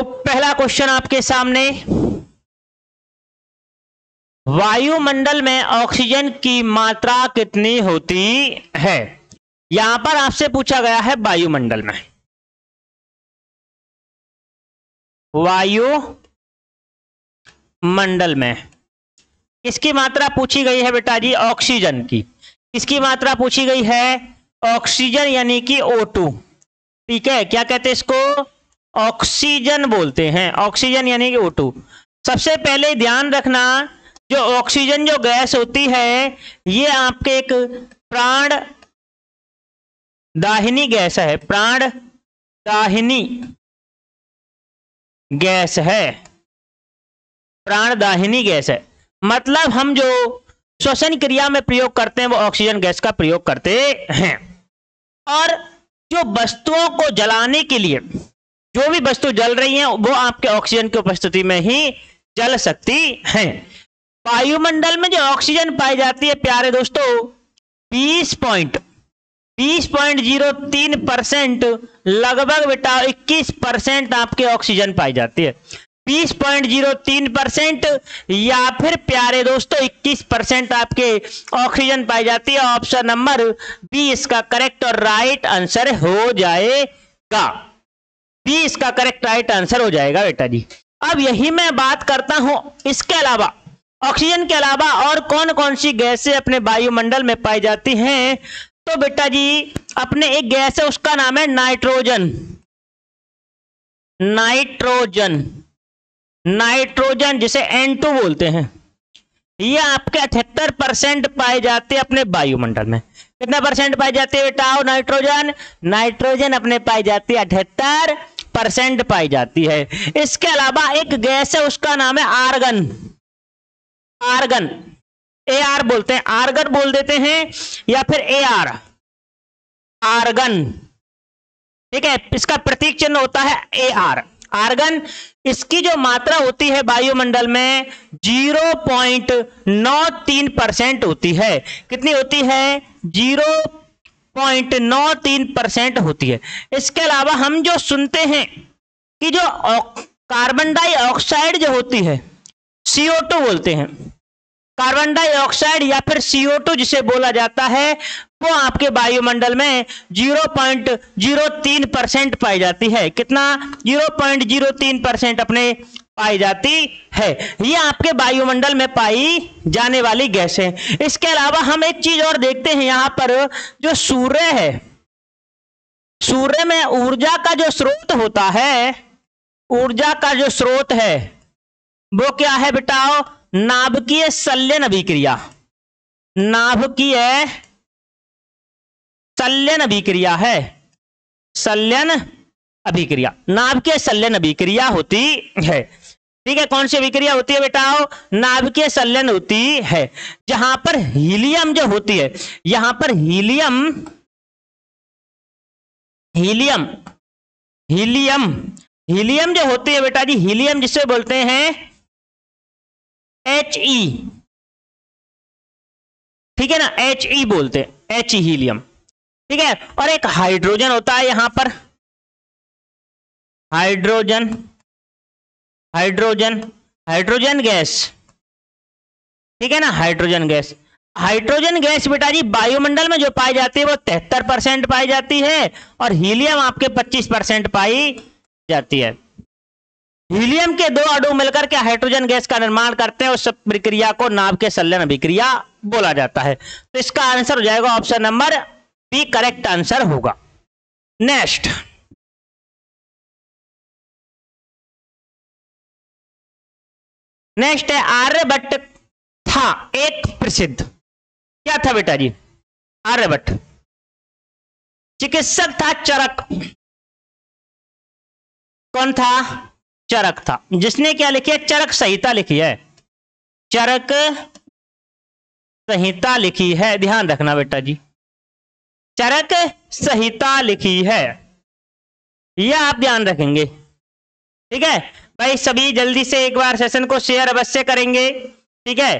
पहला क्वेश्चन आपके सामने, वायुमंडल में ऑक्सीजन की मात्रा कितनी होती है। यहां पर आपसे पूछा गया है वायुमंडल में, वायुमंडल में किसकी मात्रा पूछी गई है बेटा जी, ऑक्सीजन की। किसकी मात्रा पूछी गई है, ऑक्सीजन यानी कि O2। ठीक है, क्या कहते हैं इसको, ऑक्सीजन बोलते हैं, ऑक्सीजन यानी कि O2। सबसे पहले ध्यान रखना, जो ऑक्सीजन जो गैस होती है ये आपके एक प्राण दाहिनी गैस है, प्राण दाहिनी गैस है, प्राणदाहिनी गैस है। मतलब हम जो श्वसन क्रिया में प्रयोग करते हैं वो ऑक्सीजन गैस का प्रयोग करते हैं। और जो वस्तुओं को जलाने के लिए, जो भी वस्तु जल रही है वो आपके ऑक्सीजन की उपस्थिति में ही जल सकती है। वायुमंडल में जो ऑक्सीजन पाई जाती है प्यारे दोस्तों 20.03% लगभग बेटा 21% आपके ऑक्सीजन पाई जाती है। 20.03% या फिर प्यारे दोस्तों 21% आपके ऑक्सीजन पाई जाती है। ऑप्शन नंबर बी इसका करेक्ट और राइट आंसर हो जाएगा। बी इसका करेक्ट राइट आंसर हो जाएगा बेटा जी। अब यही मैं बात करता हूं, इसके अलावा ऑक्सीजन के अलावा और कौन कौन सी गैसें अपने वायुमंडल में पाई जाती हैं। तो बेटा जी अपने एक गैस है उसका नाम है नाइट्रोजन। नाइट्रोजन, नाइट्रोजन जिसे N2 बोलते हैं, ये आपके 78% पाए जाते हैं अपने वायुमंडल में। कितना परसेंट पाई जाती है बेटा नाइट्रोजन, नाइट्रोजन अपने पाई जाती है 78% पाई जाती है। इसके अलावा एक गैस है उसका नाम है आर्गन। आर्गन AR बोलते हैं, आर्गन बोल देते हैं या फिर AR, आर्गन। ठीक है, इसका प्रतीक चिन्ह होता है AR, आर्गन। इसकी जो मात्रा होती है वायुमंडल में 0.93% होती है। कितनी होती है, 0.93% होती है। इसके अलावा हम जो सुनते हैं कि जो कार्बन डाइऑक्साइड जो होती है CO2 बोलते हैं, कार्बन डाइऑक्साइड या फिर CO2 जिसे बोला जाता है, वो आपके वायुमंडल में 0.03% पाई जाती है। कितना, 0.03% अपने पाई जाती है। ये आपके वायुमंडल में पाई जाने वाली गैस है। इसके अलावा हम एक चीज और देखते हैं यहां पर, जो सूर्य है, सूर्य में ऊर्जा का जो स्रोत होता है, ऊर्जा का जो स्रोत है वो क्या है बेटा, नाभिकीय संलयन अभिक्रिया। नाभिकीय संलयन अभिक्रिया है, संलयन अभिक्रिया, नाभिकीय संलयन अभिक्रिया होती है। ठीक है, कौन सी अभिक्रिया होती है बेटा, नाभिकीय संलयन होती है। जहां पर हीलियम जो होती है, यहां पर हीलियम हीलियम हीलियम हीलियम जो होती है बेटा जी, हीलियम जिसे बोलते हैं He, ठीक है ना, He बोलते हैं, He हीलियम। ठीक है, और एक हाइड्रोजन होता है यहां पर, हाइड्रोजन, हाइड्रोजन, हाइड्रोजन गैस। ठीक है ना, हाइड्रोजन गैस। हाइड्रोजन गैस बेटा जी वायुमंडल में जो पाई जाती है वो 73% पाई जाती है, और हीलियम आपके 25% पाई जाती है। हीलियम के दो अणु मिलकर के हाइड्रोजन गैस का निर्माण करते हैं, उस प्रक्रिया को नाभिकीय संलयन अभिक्रिया बोला जाता है। तो इसका आंसर हो जाएगा option number B, correct answer होगा। नेक्स्ट, नेक्स्ट है आर्यभट्ट था एक प्रसिद्ध, क्या था बेटा जी, आर्यभट्ट चिकित्सक था, चरक। कौन था, चरक था। जिसने क्या लिखी है, चरक संहिता लिखी है, चरक संहिता लिखी है। ध्यान रखना बेटा जी, चरक संहिता लिखी है, यह आप ध्यान रखेंगे। ठीक है भाई, सभी जल्दी से एक बार सेशन को शेयर अवश्य करेंगे। ठीक है,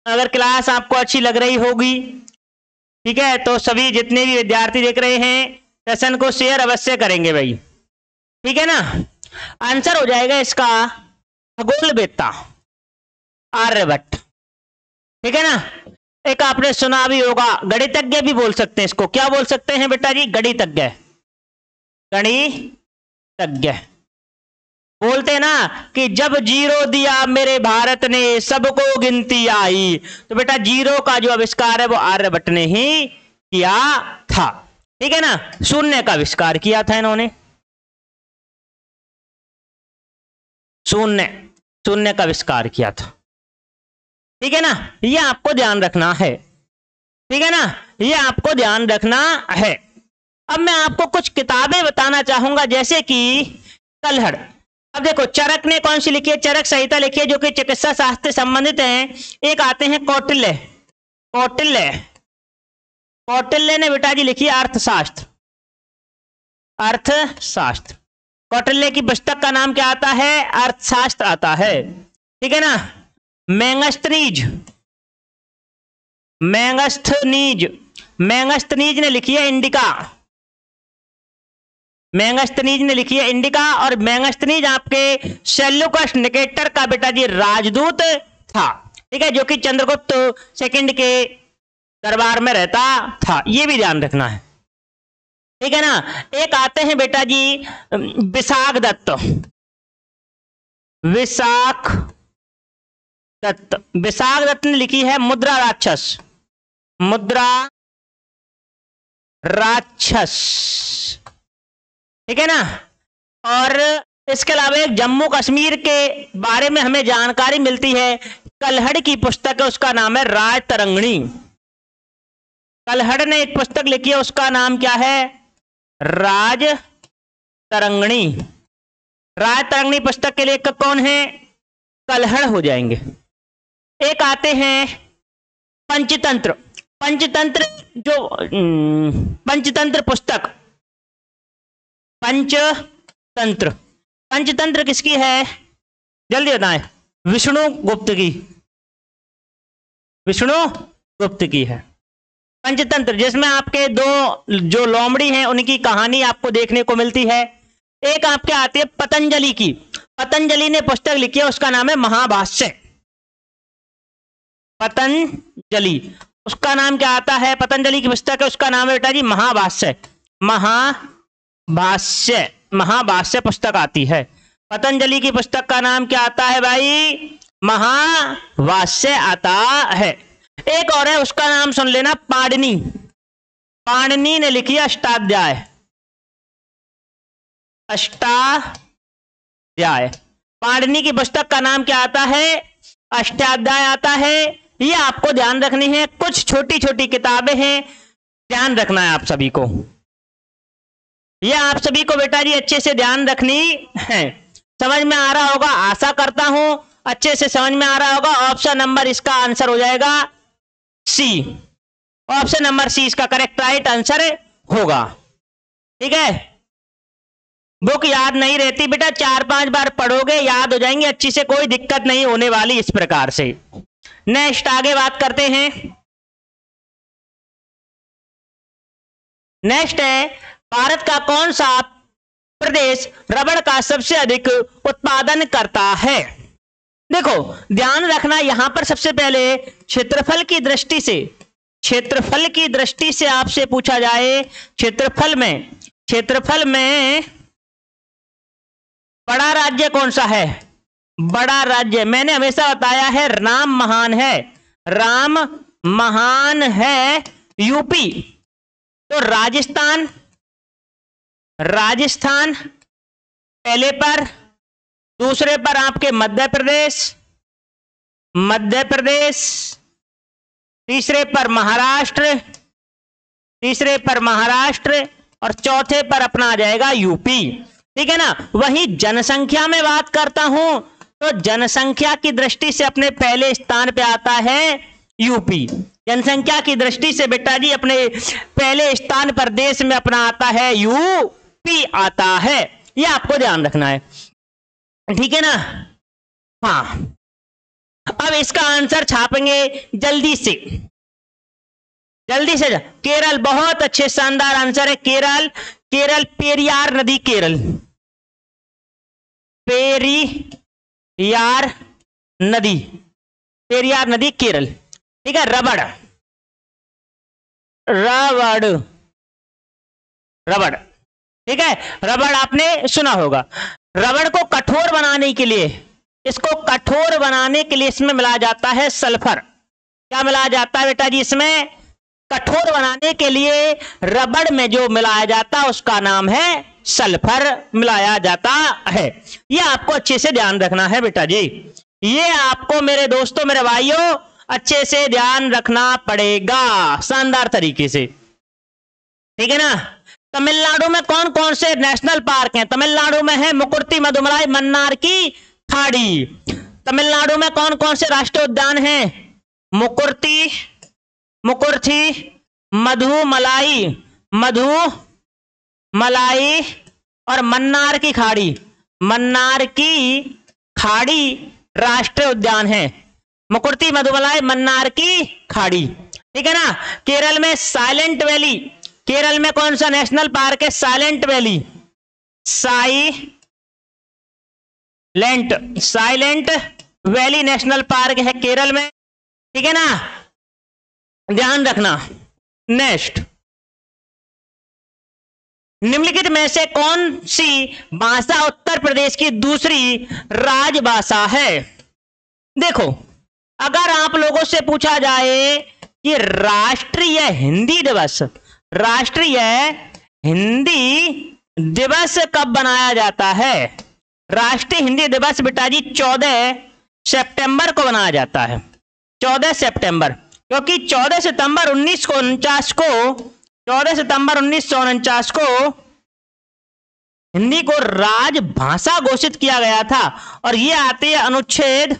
अगर क्लास आपको अच्छी लग रही होगी, ठीक है, तो सभी जितने भी विद्यार्थी देख रहे हैं सेशन को शेयर अवश्य करेंगे भाई। ठीक है ना, आंसर हो जाएगा इसका खगोलवेत्ता आर्यभट्ट। ठीक है ना। एक आपने सुना भी होगा, गणितज्ञ भी बोल सकते हैं इसको। क्या बोल सकते हैं बेटा जी? गणितज्ञ। गणितज्ञ बोलते ना कि जब जीरो दिया मेरे भारत ने सबको गिनती आई। तो बेटा जीरो का जो आविष्कार है वो आर्यभट्ट ने ही किया था। ठीक है ना। शून्य का आविष्कार किया था इन्होंने। शून्य का आविष्कार किया था। ठीक है ना। ये आपको ध्यान रखना है। ठीक है ना। ये आपको ध्यान रखना है। अब मैं आपको कुछ किताबें बताना चाहूंगा, जैसे कि कल्हड़। अब देखो चरक ने कौन सी लिखी है? चरक संहिता लिखी है, जो कि चिकित्सा शास्त्र से संबंधित है। एक आते हैं कौटिल्य। कौटिल्य ने बेटा जी लिखी है अर्थशास्त्र। कौटिल्य की पुस्तक का नाम क्या आता है? अर्थशास्त्र आता है। ठीक है ना। मैगस्थनीज ने लिखी है इंडिका। और मैगस्थनीज आपके सेल्यूकस निकेटर का बेटा जी राजदूत था। ठीक है। जो कि चंद्रगुप्त सेकंड के दरबार में रहता था। ये भी ध्यान रखना है। ठीक है ना। एक आते हैं बेटा जी विशाख दत्त। विशाख दत्त ने लिखी है मुद्रा राक्षस। ठीक है ना। और इसके अलावा एक जम्मू कश्मीर के बारे में हमें जानकारी मिलती है। कल्हड़ की पुस्तक है, उसका नाम है राजतरंगिणी। कल्हड़ ने एक पुस्तक लिखी है, उसका नाम क्या है? राजतरंगिणी पुस्तक के लेखक कौन है? कल्हड़ हो जाएंगे। एक आते हैं पंचतंत्र। पंचतंत्र पुस्तक। पंचतंत्र किसकी है? जल्दी बताएं। विष्णु गुप्त की है पंचतंत्र, जिसमें आपके दो जो लोमड़ी हैं उनकी कहानी आपको देखने को मिलती है। एक आपके आती है पतंजलि की। पतंजलि ने पुस्तक लिखी है, उसका नाम है महाभाष्य। पतंजलि, उसका नाम क्या आता है? पतंजलि की पुस्तक है, उसका नाम है बेटा जी महाभाष्य पुस्तक आती है। पतंजलि की पुस्तक का नाम क्या आता है भाई? महाभाष्य आता है। एक और है, उसका नाम सुन लेना, पाणिनि ने लिखी है अष्टाध्याय। पाणिनि की पुस्तक का नाम क्या आता है? अष्टाध्याय आता है। ये आपको ध्यान रखनी है। कुछ छोटी छोटी किताबें हैं, ध्यान रखना है आप सभी को। ये आप सभी को बेटा जी अच्छे से ध्यान रखनी है। समझ में आ रहा होगा, आशा करता हूं अच्छे से समझ में आ रहा होगा। ऑप्शन नंबर इसका आंसर हो जाएगा सी। ऑप्शन नंबर सी इसका करेक्ट राइट आंसर होगा। ठीक है। बुक याद नहीं रहती बेटा, 4-5 बार पढ़ोगे याद हो जाएंगे अच्छी से, कोई दिक्कत नहीं होने वाली इस प्रकार से। नेक्स्ट आगे बात करते हैं। नेक्स्ट है, भारत का कौन सा प्रदेश रबड़ का सबसे अधिक उत्पादन करता है? देखो ध्यान रखना, यहां पर सबसे पहले क्षेत्रफल की दृष्टि से आपसे पूछा जाए, क्षेत्रफल में बड़ा राज्य कौन सा है? बड़ा राज्य मैंने हमेशा बताया है राम महान है यूपी। तो राजस्थान पहले पर, दूसरे पर आपके मध्य प्रदेश, तीसरे पर महाराष्ट्र और चौथे पर अपना आ जाएगा यूपी। ठीक है ना। वहीं जनसंख्या में बात करता हूं तो जनसंख्या की दृष्टि से अपने पहले स्थान पे आता है यूपी। जनसंख्या की दृष्टि से बेटा जी अपने पहले स्थान पर देश में अपना आता है यूपी आता है। ये आपको ध्यान रखना है। ठीक है ना। हाँ, अब इसका आंसर छापेंगे जल्दी से। केरल, बहुत अच्छे शानदार आंसर है। केरल पेरियार नदी, पेरियार नदी, पेरियार नदी केरल। ठीक है, रबड़, रबड़, रबड़। ठीक है, रबड़ आपने सुना होगा। रबड़ को कठोर बनाने के लिए, इसको कठोर बनाने के लिए इसमें मिलाया जाता है सल्फर। क्या मिलाया जाता है बेटा जी? इसमें कठोर बनाने के लिए रबड़ में जो मिलाया जाता है उसका नाम है सल्फर मिलाया जाता है। ये आपको अच्छे से ध्यान रखना है बेटा जी, ये आपको मेरे दोस्तों मेरे भाइयों अच्छे से ध्यान रखना पड़ेगा शानदार तरीके से। ठीक है ना। तमिलनाडु में कौन कौन से नेशनल पार्क हैं? तमिलनाडु में है मुकुर्ती, मधुमलाई, मन्नार की खाड़ी। तमिलनाडु में कौन कौन से राष्ट्रीय उद्यान हैं? मुकुर्ती, मुकुर्थी, मधुमलाई, मधुमलाई और मन्नार की खाड़ी। मन्नार की खाड़ी राष्ट्रीय उद्यान है। मुकुर्ती, मधुमलाई, मन्नार की खाड़ी। ठीक है ना। केरल में साइलेंट वैली, केरल में कौन सा नेशनल पार्क है? Silent valley, silent valley national park है केरल में। ठीक है ना, ध्यान रखना। नेक्स्ट, निम्नलिखित में से कौन सी भाषा उत्तर प्रदेश की दूसरी राजभाषा है? देखो, अगर आप लोगों से पूछा जाए कि राष्ट्रीय हिंदी दिवस, राष्ट्रीय हिंदी दिवस कब बनाया जाता है? राष्ट्रीय हिंदी दिवस बेटा जी 14 सितंबर को बनाया जाता है। 14 सितंबर, क्योंकि 14 सितंबर 1949 को हिंदी को राजभाषा घोषित किया गया था। और ये आती है अनुच्छेद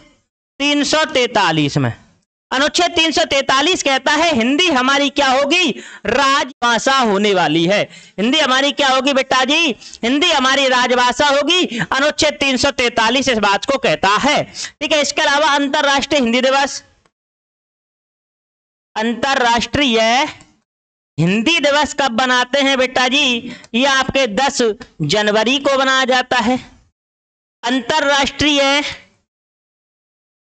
343 में। अनुच्छेद 343 कहता है हिंदी हमारी क्या होगी? राजभाषा होने वाली है। हिंदी हमारी क्या होगी बेटा जी? हिंदी हमारी राजभाषा होगी। अनुच्छेद 343 इस बात को कहता है। ठीक है। इसके अलावा अंतरराष्ट्रीय हिंदी दिवस, अंतरराष्ट्रीय हिंदी दिवस कब बनाते हैं बेटा जी? ये आपके 10 जनवरी को बनाया जाता है। अंतरराष्ट्रीय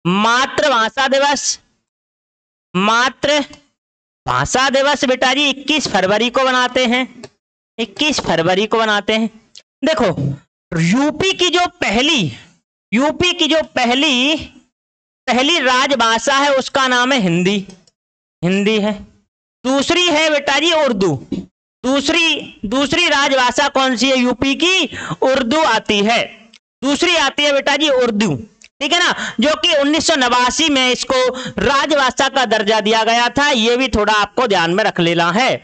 मातृभाषा दिवस, मातृभाषा दिवस बेटा जी 21 फरवरी को बनाते हैं। 21 फरवरी को बनाते हैं। देखो, यूपी की जो पहली राजभाषा है उसका नाम है हिंदी है। दूसरी है बेटा जी उर्दू। दूसरी राजभाषा कौन सी है यूपी की? उर्दू आती है। दूसरी आती है बेटा जी उर्दू। ठीक है ना, जो कि 1989 में इसको राजभाषा का दर्जा दिया गया था। ये भी थोड़ा आपको ध्यान में रख लेना है।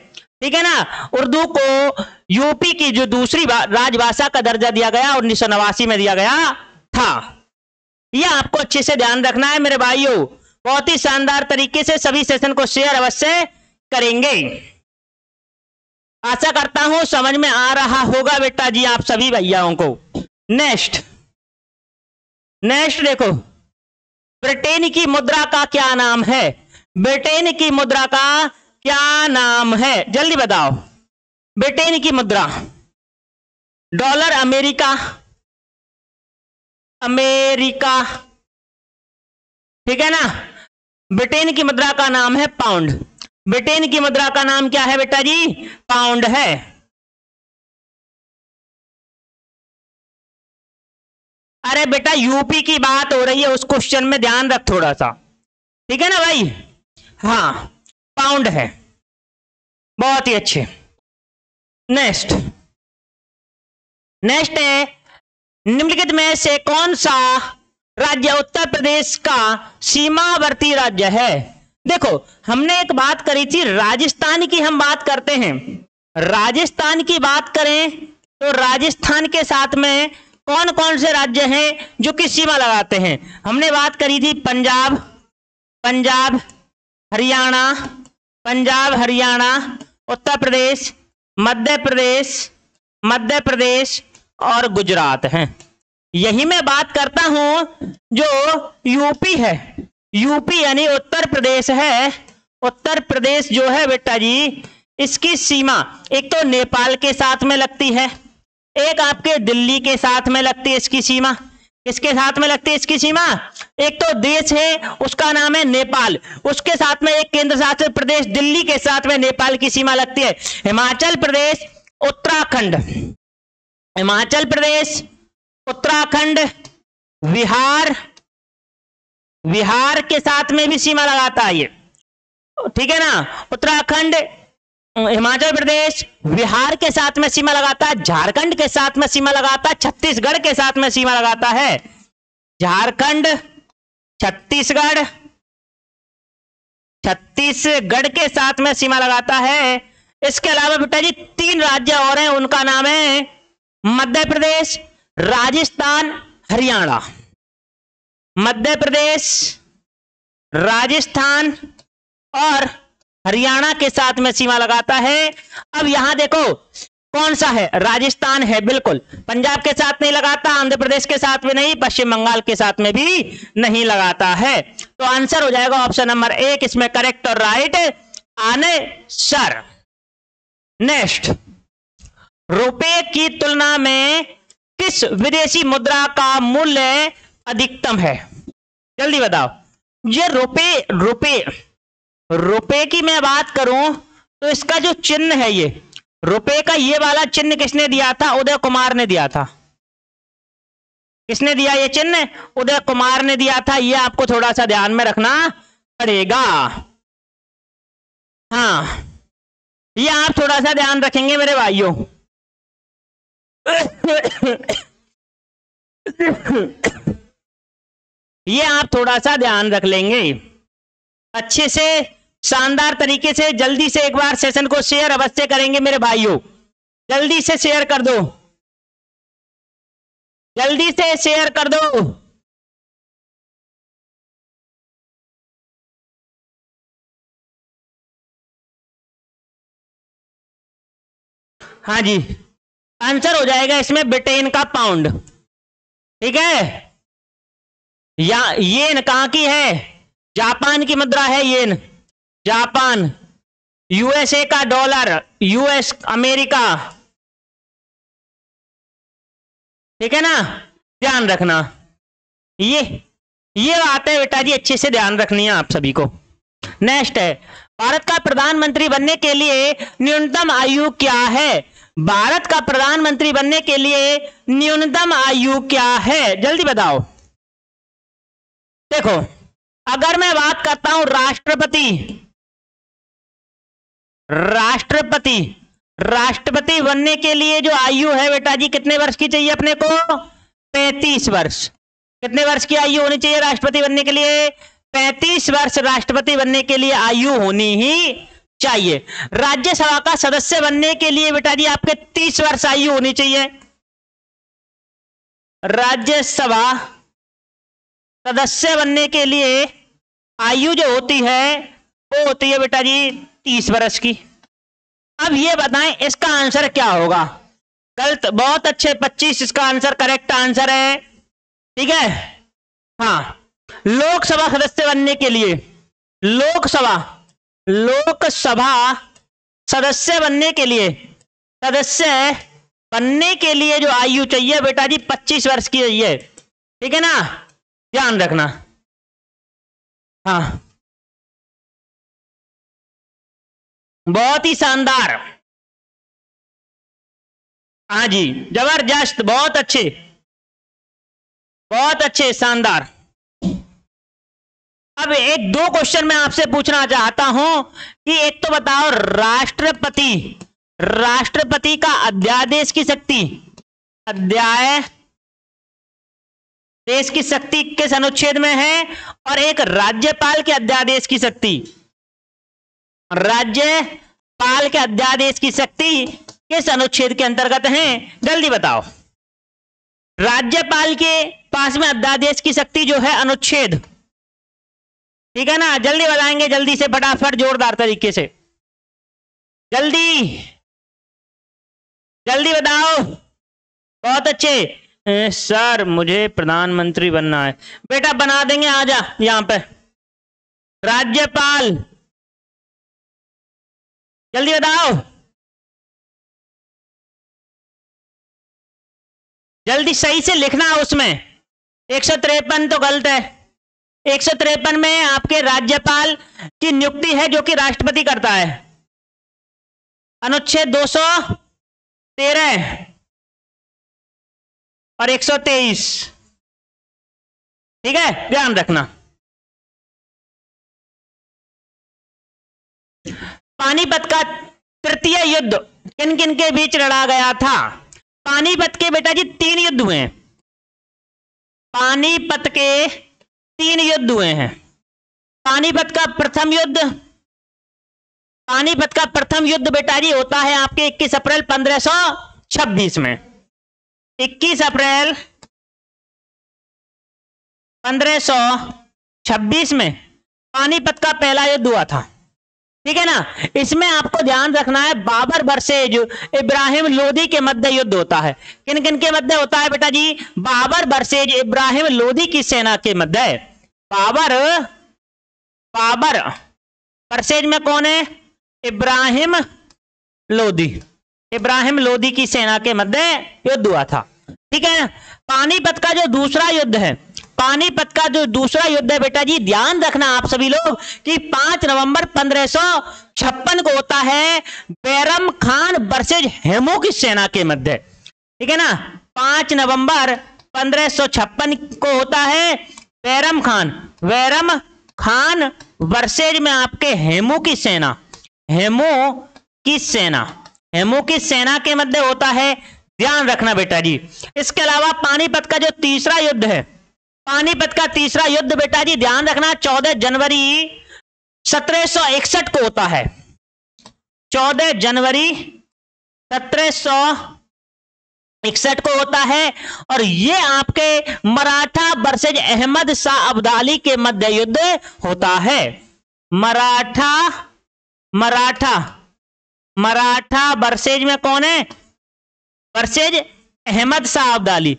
ठीक है ना। उर्दू को यूपी की जो दूसरी राजभाषा का दर्जा दिया गया 1989 में दिया गया था। यह आपको अच्छे से ध्यान रखना है मेरे भाइयों। बहुत ही शानदार तरीके से सभी सेशन को शेयर अवश्य करेंगे। आशा करता हूं समझ में आ रहा होगा बेटा जी आप सभी भैयाओं को। नेक्स्ट देखो, ब्रिटेन की मुद्रा का क्या नाम है? ब्रिटेन की मुद्रा का क्या नाम है? जल्दी बताओ। ब्रिटेन की मुद्रा, डॉलर, अमेरिका। ठीक है ना। ब्रिटेन की मुद्रा का नाम है पाउंड। ब्रिटेन की मुद्रा का नाम क्या है बेटा जी? पाउंड है। अरे बेटा यूपी की बात हो रही है, उस क्वेश्चन में ध्यान रख थोड़ा सा। ठीक है ना भाई? हाँ, पाउंड है। बहुत ही अच्छे। नेक्स्ट है, निम्नलिखित में से कौन सा राज्य उत्तर प्रदेश का सीमावर्ती राज्य है? देखो, हमने एक बात करी थी राजस्थान की, हम बात करते हैं। राजस्थान की बात करें तो राजस्थान के साथ में कौन कौन से राज्य हैं जो कि सीमा लगाते हैं? हमने बात करी थी पंजाब, हरियाणा, उत्तर प्रदेश, मध्य प्रदेश और गुजरात हैं। यही मैं बात करता हूं जो यूपी है। यूपी यानी उत्तर प्रदेश है। उत्तर प्रदेश जो है बेटा जी, इसकी सीमा एक तो नेपाल के साथ में लगती है, एक आपके दिल्ली के साथ में लगती है इसकी सीमा, किसके साथ में लगती है इसकी सीमा? एक तो देश है उसका नाम है नेपाल, उसके साथ में एक केंद्र शासित प्रदेश दिल्ली के साथ में नेपाल की सीमा लगती है। हिमाचल प्रदेश, उत्तराखंड, हिमाचल प्रदेश, उत्तराखंड, बिहार, बिहार के साथ में भी सीमा लगाता है ये, ठीक है ना। उत्तराखंड, हिमाचल प्रदेश, बिहार के साथ में सीमा लगाता है, झारखंड के साथ में सीमा लगाता है, छत्तीसगढ़ के साथ में सीमा लगाता है। झारखंड, छत्तीसगढ़, छत्तीसगढ़ के साथ में सीमा लगाता है। इसके अलावा बेटा जी 3 राज्य और हैं, उनका नाम है मध्य प्रदेश, राजस्थान, हरियाणा। मध्य प्रदेश, राजस्थान और हरियाणा के साथ में सीमा लगाता है। अब यहां देखो कौन सा है, राजस्थान है बिल्कुल, पंजाब के साथ नहीं लगाता, आंध्र प्रदेश के साथ में नहीं, पश्चिम बंगाल के साथ में भी नहीं लगाता है। तो आंसर हो जाएगा ऑप्शन नंबर 1 इसमें करेक्ट और राइट आंसर। नेक्स्ट, रुपए की तुलना में किस विदेशी मुद्रा का मूल्य अधिकतम है? जल्दी बताओ। ये रुपए की मैं बात करूं तो इसका जो चिन्ह है, ये रुपए का ये वाला चिन्ह किसने दिया था? उदय कुमार ने दिया था। किसने दिया ये चिन्ह? उदय कुमार ने दिया था। ये आपको थोड़ा सा ध्यान में रखना पड़ेगा। हाँ, ये आप थोड़ा सा ध्यान रखेंगे मेरे भाइयों। ये आप थोड़ा सा ध्यान रख लेंगे अच्छे से, शानदार तरीके से। जल्दी से एक बार सेशन को शेयर अवश्य करेंगे मेरे भाइयों, जल्दी से शेयर कर दो, जल्दी से शेयर कर दो। हाँ जी, आंसर हो जाएगा इसमें ब्रिटेन का पाउंड, ठीक है। या येन कहां की है? जापान की मुद्रा है येन, जापान। यूएसए का डॉलर, यूएस अमेरिका, ठीक है ना, ध्यान रखना। ये बात है बेटा जी, अच्छे से ध्यान रखनी है आप सभी को। नेक्स्ट है, भारत का प्रधानमंत्री बनने के लिए न्यूनतम आयु क्या है? भारत का प्रधानमंत्री बनने के लिए न्यूनतम आयु क्या है? जल्दी बताओ। देखो, अगर मैं बात करता हूं राष्ट्रपति बनने के लिए जो आयु है बेटा जी, कितने वर्ष की चाहिए अपने को? 35 वर्ष। कितने वर्ष की आयु होनी चाहिए राष्ट्रपति बनने के लिए? 35 वर्ष राष्ट्रपति बनने के लिए आयु होनी ही चाहिए। राज्यसभा का सदस्य बनने के लिए बेटा जी आपके 30 वर्ष आयु होनी चाहिए। राज्यसभा सदस्य बनने के लिए आयु जो होती है वो होती है बेटा जी 30 वर्ष की। अब ये बताएं इसका आंसर क्या होगा? गलत, बहुत अच्छे, 25 इसका आंसर करेक्ट आंसर है, ठीक है। हाँ, लोकसभा सदस्य बनने के लिए, लोकसभा सदस्य बनने के लिए जो आयु चाहिए बेटा जी 25 वर्ष की चाहिए, ठीक है ना, ध्यान रखना। हाँ, बहुत ही शानदार, हाँ जी, जबरदस्त, बहुत अच्छे, शानदार। अब एक दो क्वेश्चन मैं आपसे पूछना चाहता हूं कि एक तो बताओ, राष्ट्रपति का अध्यादेश की शक्ति, देश की शक्ति किस अनुच्छेद में है? और एक राज्यपाल के अध्यादेश की शक्ति, राज्यपाल के अध्यादेश की शक्ति किस अनुच्छेद के अंतर्गत है? जल्दी बताओ। राज्यपाल के पास में अध्यादेश की शक्ति जो है अनुच्छेद, ठीक है ना, जल्दी बताएंगे, जल्दी से, फटाफट, जोरदार तरीके से, जल्दी बताओ। बहुत अच्छे। सर मुझे प्रधानमंत्री बनना है। बेटा बना देंगे, आजा यहां पे। राज्यपाल, जल्दी बताओ, जल्दी सही से लिखना है उसमें, 153 तो गलत है। 153 में आपके राज्यपाल की नियुक्ति है जो कि राष्ट्रपति करता है। अनुच्छेद 213 और 123, ठीक है, ध्यान रखना। पानीपत का तृतीय युद्ध किन किन के बीच लड़ा गया था? पानीपत के बेटा जी 3 युद्ध हुए हैं। पानीपत के 3 युद्ध हुए हैं। पानीपत का प्रथम युद्ध बेटा जी होता है आपके 21 अप्रैल 1526 में। 21 अप्रैल 1526 में पानीपत का पहला युद्ध हुआ था, ठीक है ना। इसमें आपको ध्यान रखना है बाबर वर्सेज इब्राहिम लोदी के मध्य युद्ध होता है। किन किन के मध्य होता है बेटा जी? बाबर वर्सेज इब्राहिम लोदी की सेना के मध्य। बाबर वर्सेज में कौन है? इब्राहिम लोदी की सेना के मध्य युद्ध हुआ था, ठीक है। पानीपत का जो दूसरा युद्ध है, बेटा जी ध्यान रखना आप सभी लोग कि 5 नवंबर 1556 को होता है बैरम खान वर्सेज हेमू की सेना के मध्य, ठीक है ना। 5 नवंबर 1556 को होता है बैरम खान वर्सेज में आपके हेमू की सेना के मध्य होता है। ध्यान रखना बेटा जी। इसके अलावा पानीपत का जो तीसरा युद्ध है, बेटा जी ध्यान रखना 14 जनवरी 1761 को होता है। 14 जनवरी 1761 को होता है और ये आपके मराठा वर्सेज अहमद शाह अब्दाली के मध्य युद्ध होता है। मराठा वर्सेज में कौन है? वर्सेज अहमद शाह अब्दाली।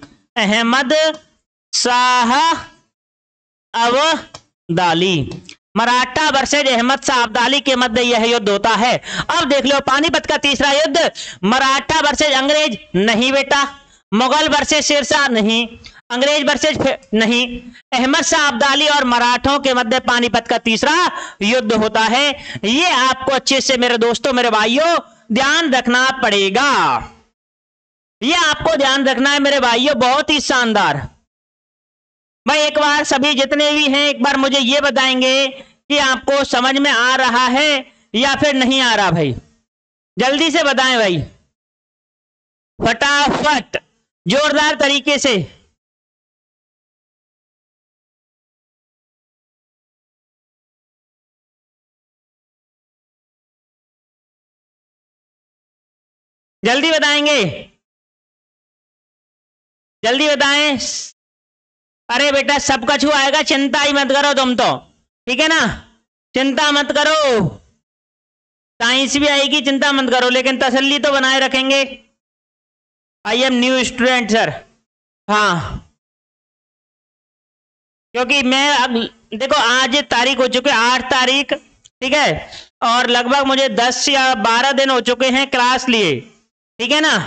मराठा वर्सेज अहमद शाह अब्दाली के मध्य यह युद्ध होता है। अब देख लो पानीपत का तीसरा युद्ध, मराठा वर्सेज अंग्रेज नहीं बेटा, मुगल वर्सेज शेरशाह नहीं, अंग्रेज वर्सेज नहीं, अहमद शाह अब्दाली और मराठों के मध्य पानीपत का तीसरा युद्ध होता है। ये आपको अच्छे से मेरे दोस्तों, मेरे भाइयों ध्यान रखना पड़ेगा। ये आपको ध्यान रखना है मेरे भाइयों, बहुत ही शानदार। भाई एक बार सभी जितने भी हैं एक बार मुझे ये बताएंगे कि आपको समझ में आ रहा है या फिर नहीं आ रहा? भाई जल्दी से बताएं भाई, फटाफट जोरदार तरीके से। जल्दी बताएंगे, जल्दी बताएं। अरे बेटा सब कछु आएगा, चिंता ही मत करो तुम तो, ठीक है ना, चिंता मत करो। साइंस भी आएगी, चिंता मत करो, लेकिन तसल्ली तो बनाए रखेंगे। I am new student sir. हाँ, क्योंकि मैं अब देखो आज तारीख हो चुकी है 8 तारीख, ठीक है, और लगभग मुझे 10 या 12 दिन हो चुके हैं क्लास लिए, ठीक है ना।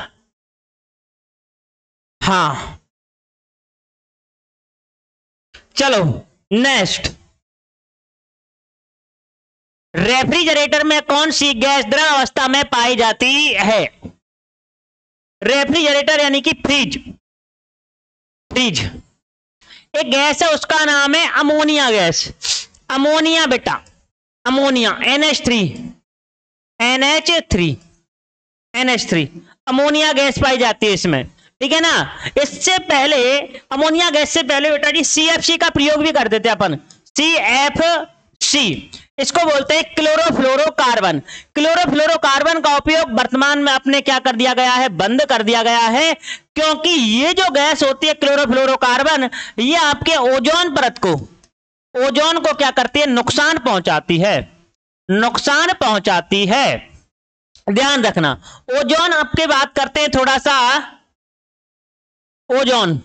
हाँ चलो नेक्स्ट, रेफ्रिजरेटर में कौन सी गैस द्रव अवस्था में पाई जाती है? रेफ्रिजरेटर यानी कि फ्रिज एक गैस है, उसका नाम है अमोनिया गैस। अमोनिया बेटा, अमोनिया NH3 अमोनिया गैस पाई जाती है इसमें, ठीक है ना। इससे पहले अमोनिया गैस से पहले बेटा जी CFC का प्रयोग भी करते थे अपन, CFC, इसको बोलते हैं क्लोरोफ्लोरोकार्बन। क्लोरोफ्लोरोकार्बन का उपयोग वर्तमान में अपने क्या कर दिया गया है? बंद कर दिया गया है, क्योंकि ये जो गैस होती है क्लोरोफ्लोरोकार्बन, ये आपके ओजोन परत को, ओजोन को क्या करती है? नुकसान पहुंचाती है। ध्यान रखना, ओजोन आपके बात करते हैं थोड़ा सा, ओजोन,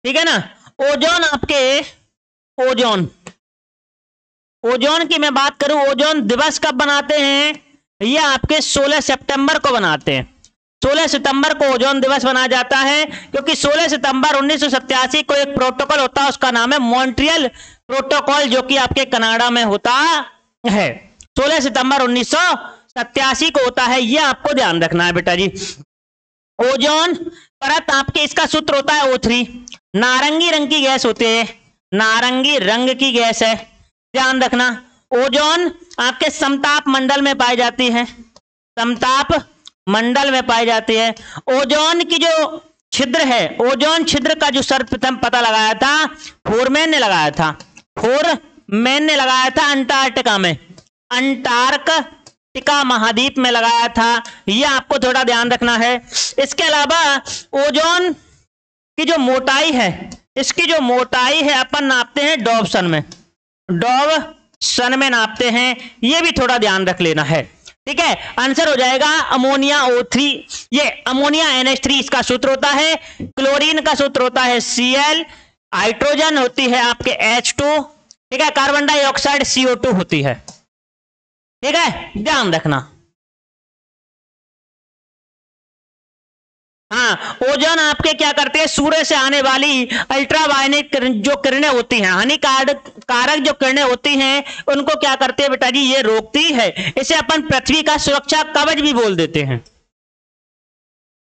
ठीक है ना। ओजोन आपके ओजोन की मैं बात करूं, ओजोन दिवस कब बनाते हैं? ये आपके 16 सितंबर को बनाते हैं। 16 सितंबर को ओजोन दिवस मनाया जाता है क्योंकि 16 सितंबर 1987 को एक प्रोटोकॉल होता है, उसका नाम है मॉन्ट्रियल प्रोटोकॉल, जो कि आपके कनाडा में होता है। 16 सितंबर 1987 को होता है, यह आपको ध्यान रखना है बेटा जी। ओजोन परत आपके, इसका सूत्र होता है O3। नारंगी रंग की गैस होती है, नारंगी रंग की गैस है, ध्यान रखना। ओजोन आपके समताप मंडल में पाई जाती है, समताप मंडल में पाई जाती है। ओजोन की जो छिद्र है, ओजोन छिद्र का जो सर्वप्रथम पता लगाया था फोरमैन ने लगाया था, फोरमैन ने लगाया था अंटार्कटिका में, अंटार्कटिका महाद्वीप में लगाया था। यह आपको थोड़ा ध्यान रखना है। इसके अलावा ओजोन की जो मोटाई है, इसकी जो मोटाई है अपन नापते हैं डॉवसन में, डॉवसन में नापते हैं, यह भी थोड़ा ध्यान रख लेना है, ठीक है। आंसर हो जाएगा अमोनिया O3, ये अमोनिया NH3 इसका सूत्र होता है। क्लोरीन का सूत्र होता है Cl, हाइड्रोजन होती है आपके H2, ठीक है। कार्बन डाइऑक्साइड CO2 होती है, ठीक है, ध्यान रखना। हाँ, ओजोन आपके क्या करते हैं, सूर्य से आने वाली अल्ट्रावायलेट जो किरणें होती हैं, हानिकारक जो किरणें होती हैं, उनको क्या करते हैं बेटा जी, ये रोकती है। इसे अपन पृथ्वी का सुरक्षा कवच भी बोल देते हैं।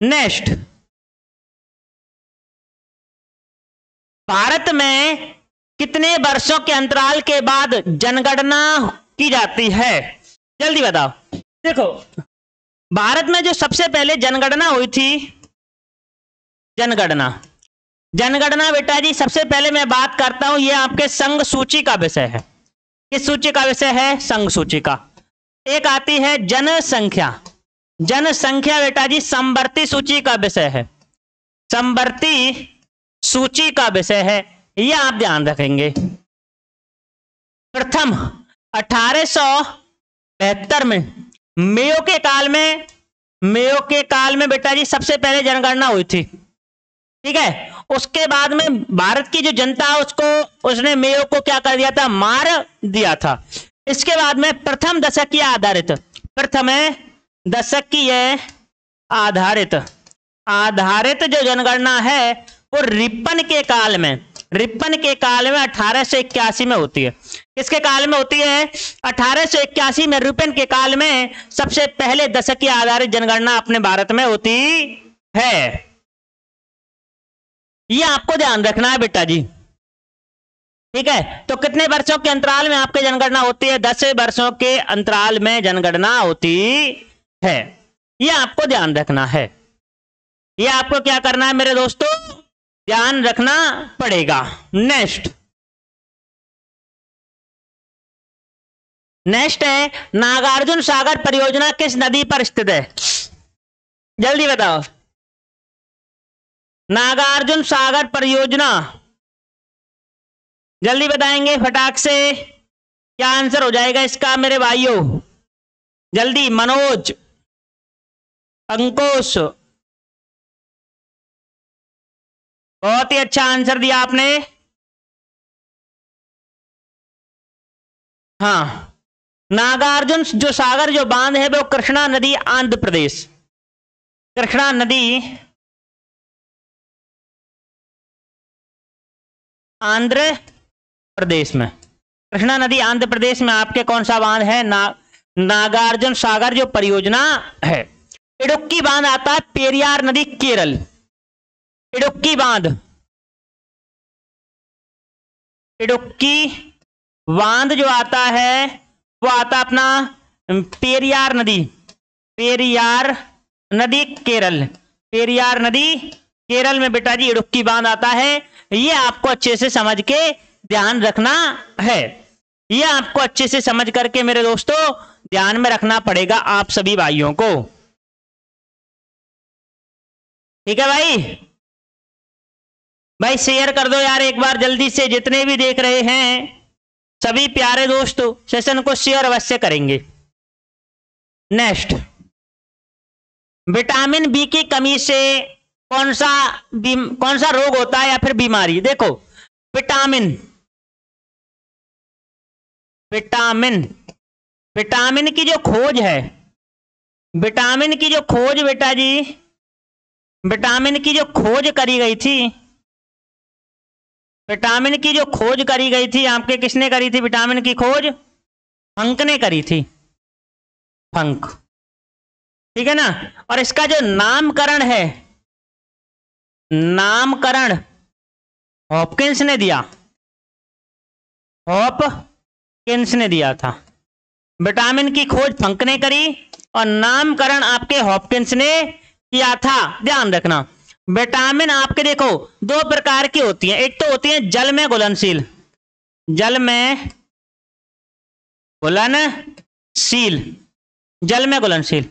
नेक्स्ट, भारत में कितने वर्षों के अंतराल के बाद जनगणना की जाती है, जल्दी बताओ। देखो, भारत में जो सबसे पहले जनगणना हुई थी, जनगणना बेटा जी, सबसे पहले मैं बात करता हूं, यह आपके संघ सूची का विषय है। किस सूची का विषय है, संघ सूची का। एक आती है जनसंख्या, जनसंख्या बेटा जी समवर्ती सूची का विषय है, समवर्ती सूची का विषय है, यह आप ध्यान रखेंगे। प्रथम 1872 में मेयो के काल में बेटा जी सबसे पहले जनगणना हुई थी, ठीक है। उसके बाद में भारत की जो जनता उसने मेयो को क्या कर दिया था, मार दिया था। इसके बाद में प्रथम दशकीय आधारित जो जनगणना है वो रिपन के काल में 1881 में होती है। किसके काल में होती है, 1881 में रिपन के काल में सबसे पहले दशकीय आधारित जनगणना अपने भारत में होती है। यह आपको ध्यान रखना है बेटा जी, ठीक है। तो कितने वर्षों के अंतराल में आपके जनगणना होती है, 10 वर्षों के अंतराल में जनगणना होती है। यह आपको ध्यान रखना है, यह आपको क्या करना है मेरे दोस्तों, ध्यान रखना पड़ेगा। नेक्स्ट है नागार्जुन सागर परियोजना किस नदी पर स्थित है, जल्दी बताओ। नागार्जुन सागर परियोजना, जल्दी बताएंगे फटाक से, क्या आंसर हो जाएगा इसका मेरे भाइयों, जल्दी। मनोज, अंकुश, बहुत ही अच्छा आंसर दिया आपने। हाँ, नागार्जुन जो सागर जो बांध है वो कृष्णा नदी आंध्र प्रदेश, कृष्णा नदी आंध्र प्रदेश में, कृष्णा नदी आंध्र प्रदेश में आपके कौन सा बांध है, नागार्जुन सागर जो परियोजना है। इडुक्की बांध आता है पेरियार नदी केरल, इडुक्की बांध जो आता है वो आता अपना पेरियार नदी केरल में बेटा जी इडुक्की बांध आता है। ये आपको अच्छे से समझ के ध्यान रखना है, ये आपको अच्छे से समझ करके मेरे दोस्तों ध्यान में रखना पड़ेगा आप सभी भाइयों को, ठीक है भाई शेयर कर दो यार एक बार जल्दी से, जितने भी देख रहे हैं सभी प्यारे दोस्तों सेशन को शेयर अवश्य करेंगे। नेक्स्ट, विटामिन बी की कमी से कौन सा रोग होता है या फिर बीमारी। देखो, विटामिन की जो खोज है विटामिन की जो खोज बेटा जी, विटामिन की जो खोज करी गई थी, विटामिन की जो खोज करी गई थी आपके, किसने करी थी विटामिन की खोज? फंक ने करी थी, फंक। ठीक है ना। और इसका जो नामकरण है, नामकरण हॉपकिंस ने दिया, हॉपकिंस ने दिया था। विटामिन की खोज फंक ने करी और नामकरण आपके हॉपकिंस ने किया था। ध्यान रखना, विटामिन आपके देखो दो प्रकार की होती हैं। एक तो होती है जल में घुलनशील, जल में घुलनशील, जल में घुलनशील,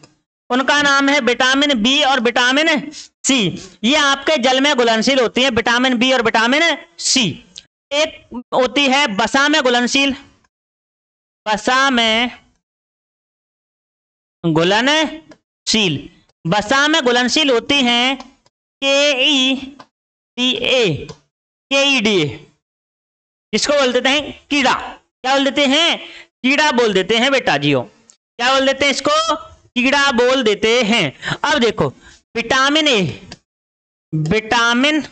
उनका नाम है विटामिन बी और विटामिन सी। ये आपके जल में घुलनशील होती है, विटामिन बी और विटामिन सी। एक होती है वसा में घुलनशील, वसा में घुलनशील, वसा में घुलनशील होती हैं KEDA, जिसको बोल देते हैं कीड़ा। क्या बोल देते हैं? कीड़ा बोल देते हैं बेटा जियो। क्या बोल देते हैं इसको? कीड़ा बोल देते हैं। अब देखो vitamin A, vitamin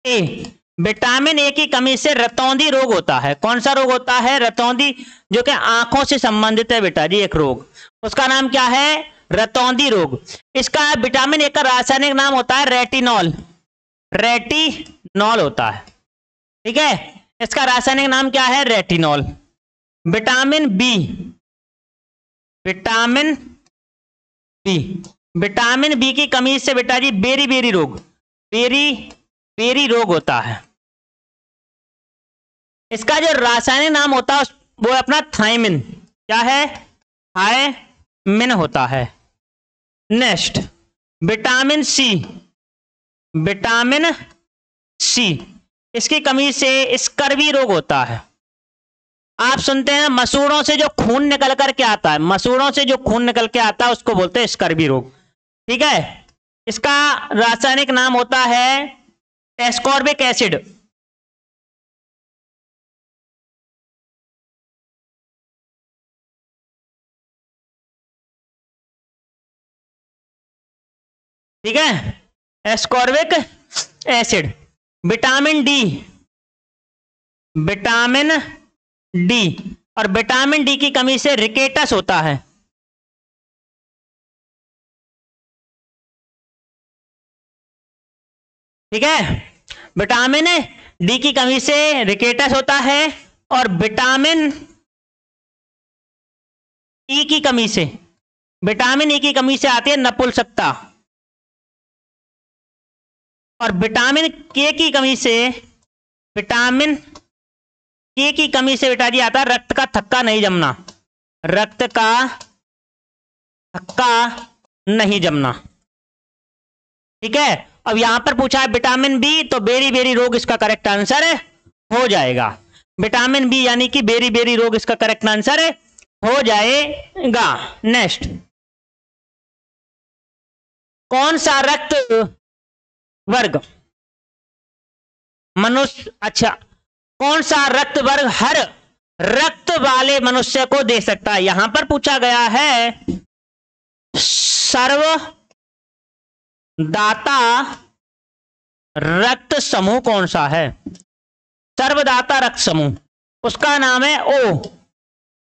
A, vitamin A की कमी से रतौंधी रोग होता है। कौन सा रोग होता है? रतौंधी, जो कि आंखों से संबंधित है बेटा जी, एक रोग, उसका नाम क्या है? रतौंधी रोग। इसका विटामिन ए का रासायनिक नाम होता है रेटिनॉल, रेटिनॉल होता है। ठीक है, इसका रासायनिक नाम क्या है? Retinol. Vitamin B, vitamin B, vitamin B की कमी से बेटा जी बेरी रोग, बेरी रोग होता है। इसका जो रासायनिक नाम होता है वो अपना थायमिन, क्या है? थायमिन होता है। Next vitamin C, vitamin C, इसकी कमी से स्कर्वी रोग होता है। आप सुनते हैं मसूड़ों से जो खून निकल कर के आता है, मसूड़ों से जो खून निकल के आता है उसको बोलते हैं स्कर्वी रोग। ठीक है, इसका रासायनिक नाम होता है एस्कॉर्बिक एसिड। ठीक है, ascorbic acid. Vitamin D, vitamin D, और विटामिन डी की कमी से रिकेटस होता है। ठीक है, विटामिन डी की कमी से रिकेटस होता है। और विटामिन ई की कमी से, विटामिन ई की कमी से आती है नपुंसकता। और विटामिन के की कमी से, विटामिन के की कमी से बेटा जी आता है रक्त का थक्का नहीं जमना, रक्त का थक्का नहीं जमना। ठीक है, अब यहां पर पूछा है विटामिन बी, तो बेरी रोग इसका करेक्ट आंसर हो जाएगा। विटामिन बी यानी कि बेरी रोग इसका करेक्ट आंसर हो जाएगा। नेक्स्ट, कौन सा रक्त वर्ग मनुष्य, अच्छा, कौन सा रक्त वर्ग हर रक्त वाले मनुष्य को दे सकता है? यहां पर पूछा गया है सर्वदाता रक्त समूह कौन सा है? सर्वदाता रक्त समूह, उसका नाम है O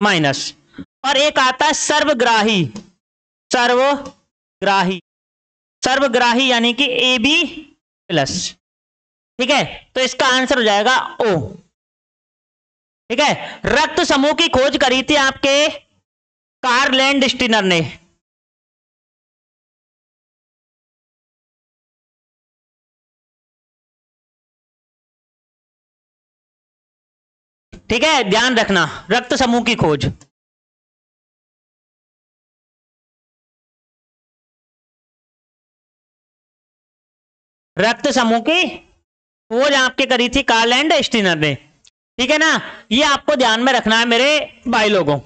माइनस। और एक आता है सर्वग्राही, सर्वग्राही, सर्वग्राही यानी कि AB प्लस। ठीक है, तो इसका आंसर हो जाएगा O। ठीक है, रक्त समूह की खोज करी थी आपके कार्ल लैंडस्टीनर ने। ठीक है, ध्यान रखना, रक्त समूह की खोज। रक्त समूह की खोज आपके करी थी कार्ल लैंडस्टीनर ने। ठीक है ना, ये आपको ध्यान में रखना है मेरे भाई लोगों।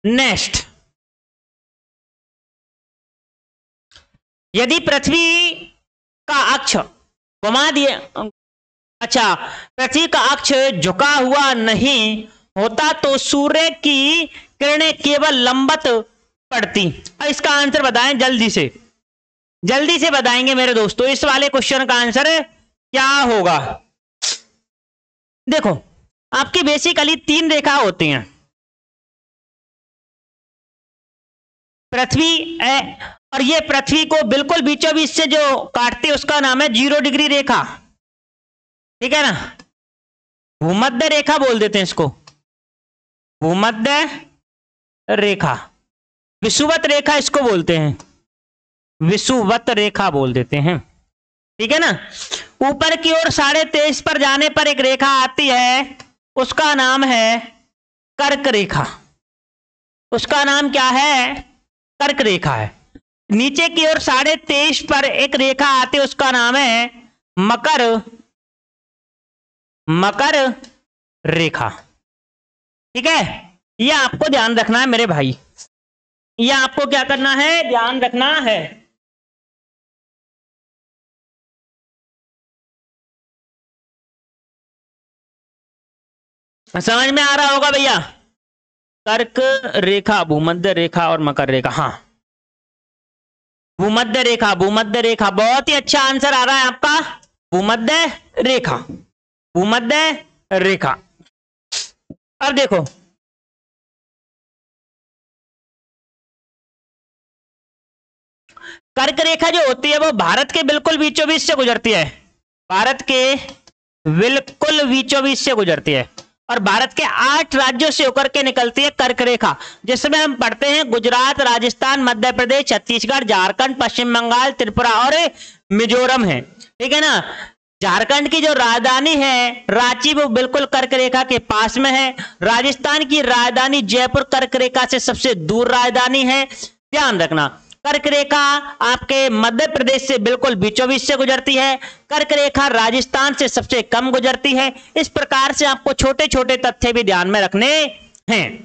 नेक्स्ट, यदि पृथ्वी का अक्ष घुमा दिए, अच्छा, पृथ्वी का अक्ष झुका हुआ नहीं होता तो सूर्य की किरणें केवल लंबवत पड़ती। अब इसका आंसर बताएं जल्दी से बताएंगे मेरे दोस्तों, इस वाले क्वेश्चन का आंसर क्या होगा। देखो आपकी बेसिकली 3 रेखा होती हैं, पृथ्वी और ये पृथ्वी को बिल्कुल बीचों बीच से जो काटती है उसका नाम है 0 डिग्री रेखा, ठीक है ना। भूमध्य रेखा बोल देते हैं इसको, भूमध्य रेखा। विषुवत रेखा इसको बोलते हैं, विषुवत रेखा बोल देते हैं, ठीक है ना। ऊपर की ओर 23.5 पर जाने पर एक रेखा आती है, उसका नाम है कर्क रेखा। उसका नाम क्या है? कर्क रेखा है। नीचे की ओर 23.5 पर एक रेखा आती है, उसका नाम है मकर रेखा, ठीक है। यह आपको ध्यान रखना है मेरे भाई, यह आपको क्या करना है? ध्यान रखना है। समझ में आ रहा होगा भैया? कर्क रेखा, भूमध्य रेखा और मकर रेखा। हाँ, भूमध्य रेखा, भूमध्य रेखा, बहुत ही अच्छा आंसर आ रहा है आपका, भूमध्य रेखा, भूमध्य रेखा। अब देखो कर्क रेखा जो होती है वो भारत के बिल्कुल बीचों बीच से गुजरती है, भारत के बिल्कुल बीचों बीच से गुजरती है और भारत के 8 राज्यों से होकर के निकलती है कर्क रेखा, जिसमें हम पढ़ते हैं गुजरात, राजस्थान, मध्य प्रदेश, छत्तीसगढ़, झारखंड, पश्चिम बंगाल, त्रिपुरा और मिजोरम है, ठीक है ना। झारखंड की जो राजधानी है रांची, वो बिल्कुल कर्क रेखा के पास में है। राजस्थान की राजधानी जयपुर कर्क रेखा से सबसे दूर राजधानी है। ध्यान रखना, कर्क रेखा आपके मध्य प्रदेश से बिल्कुल बीचों बीच से गुजरती है, कर्क रेखा राजस्थान से सबसे कम गुजरती है। इस प्रकार से आपको छोटे छोटे तथ्य भी ध्यान में रखने हैं,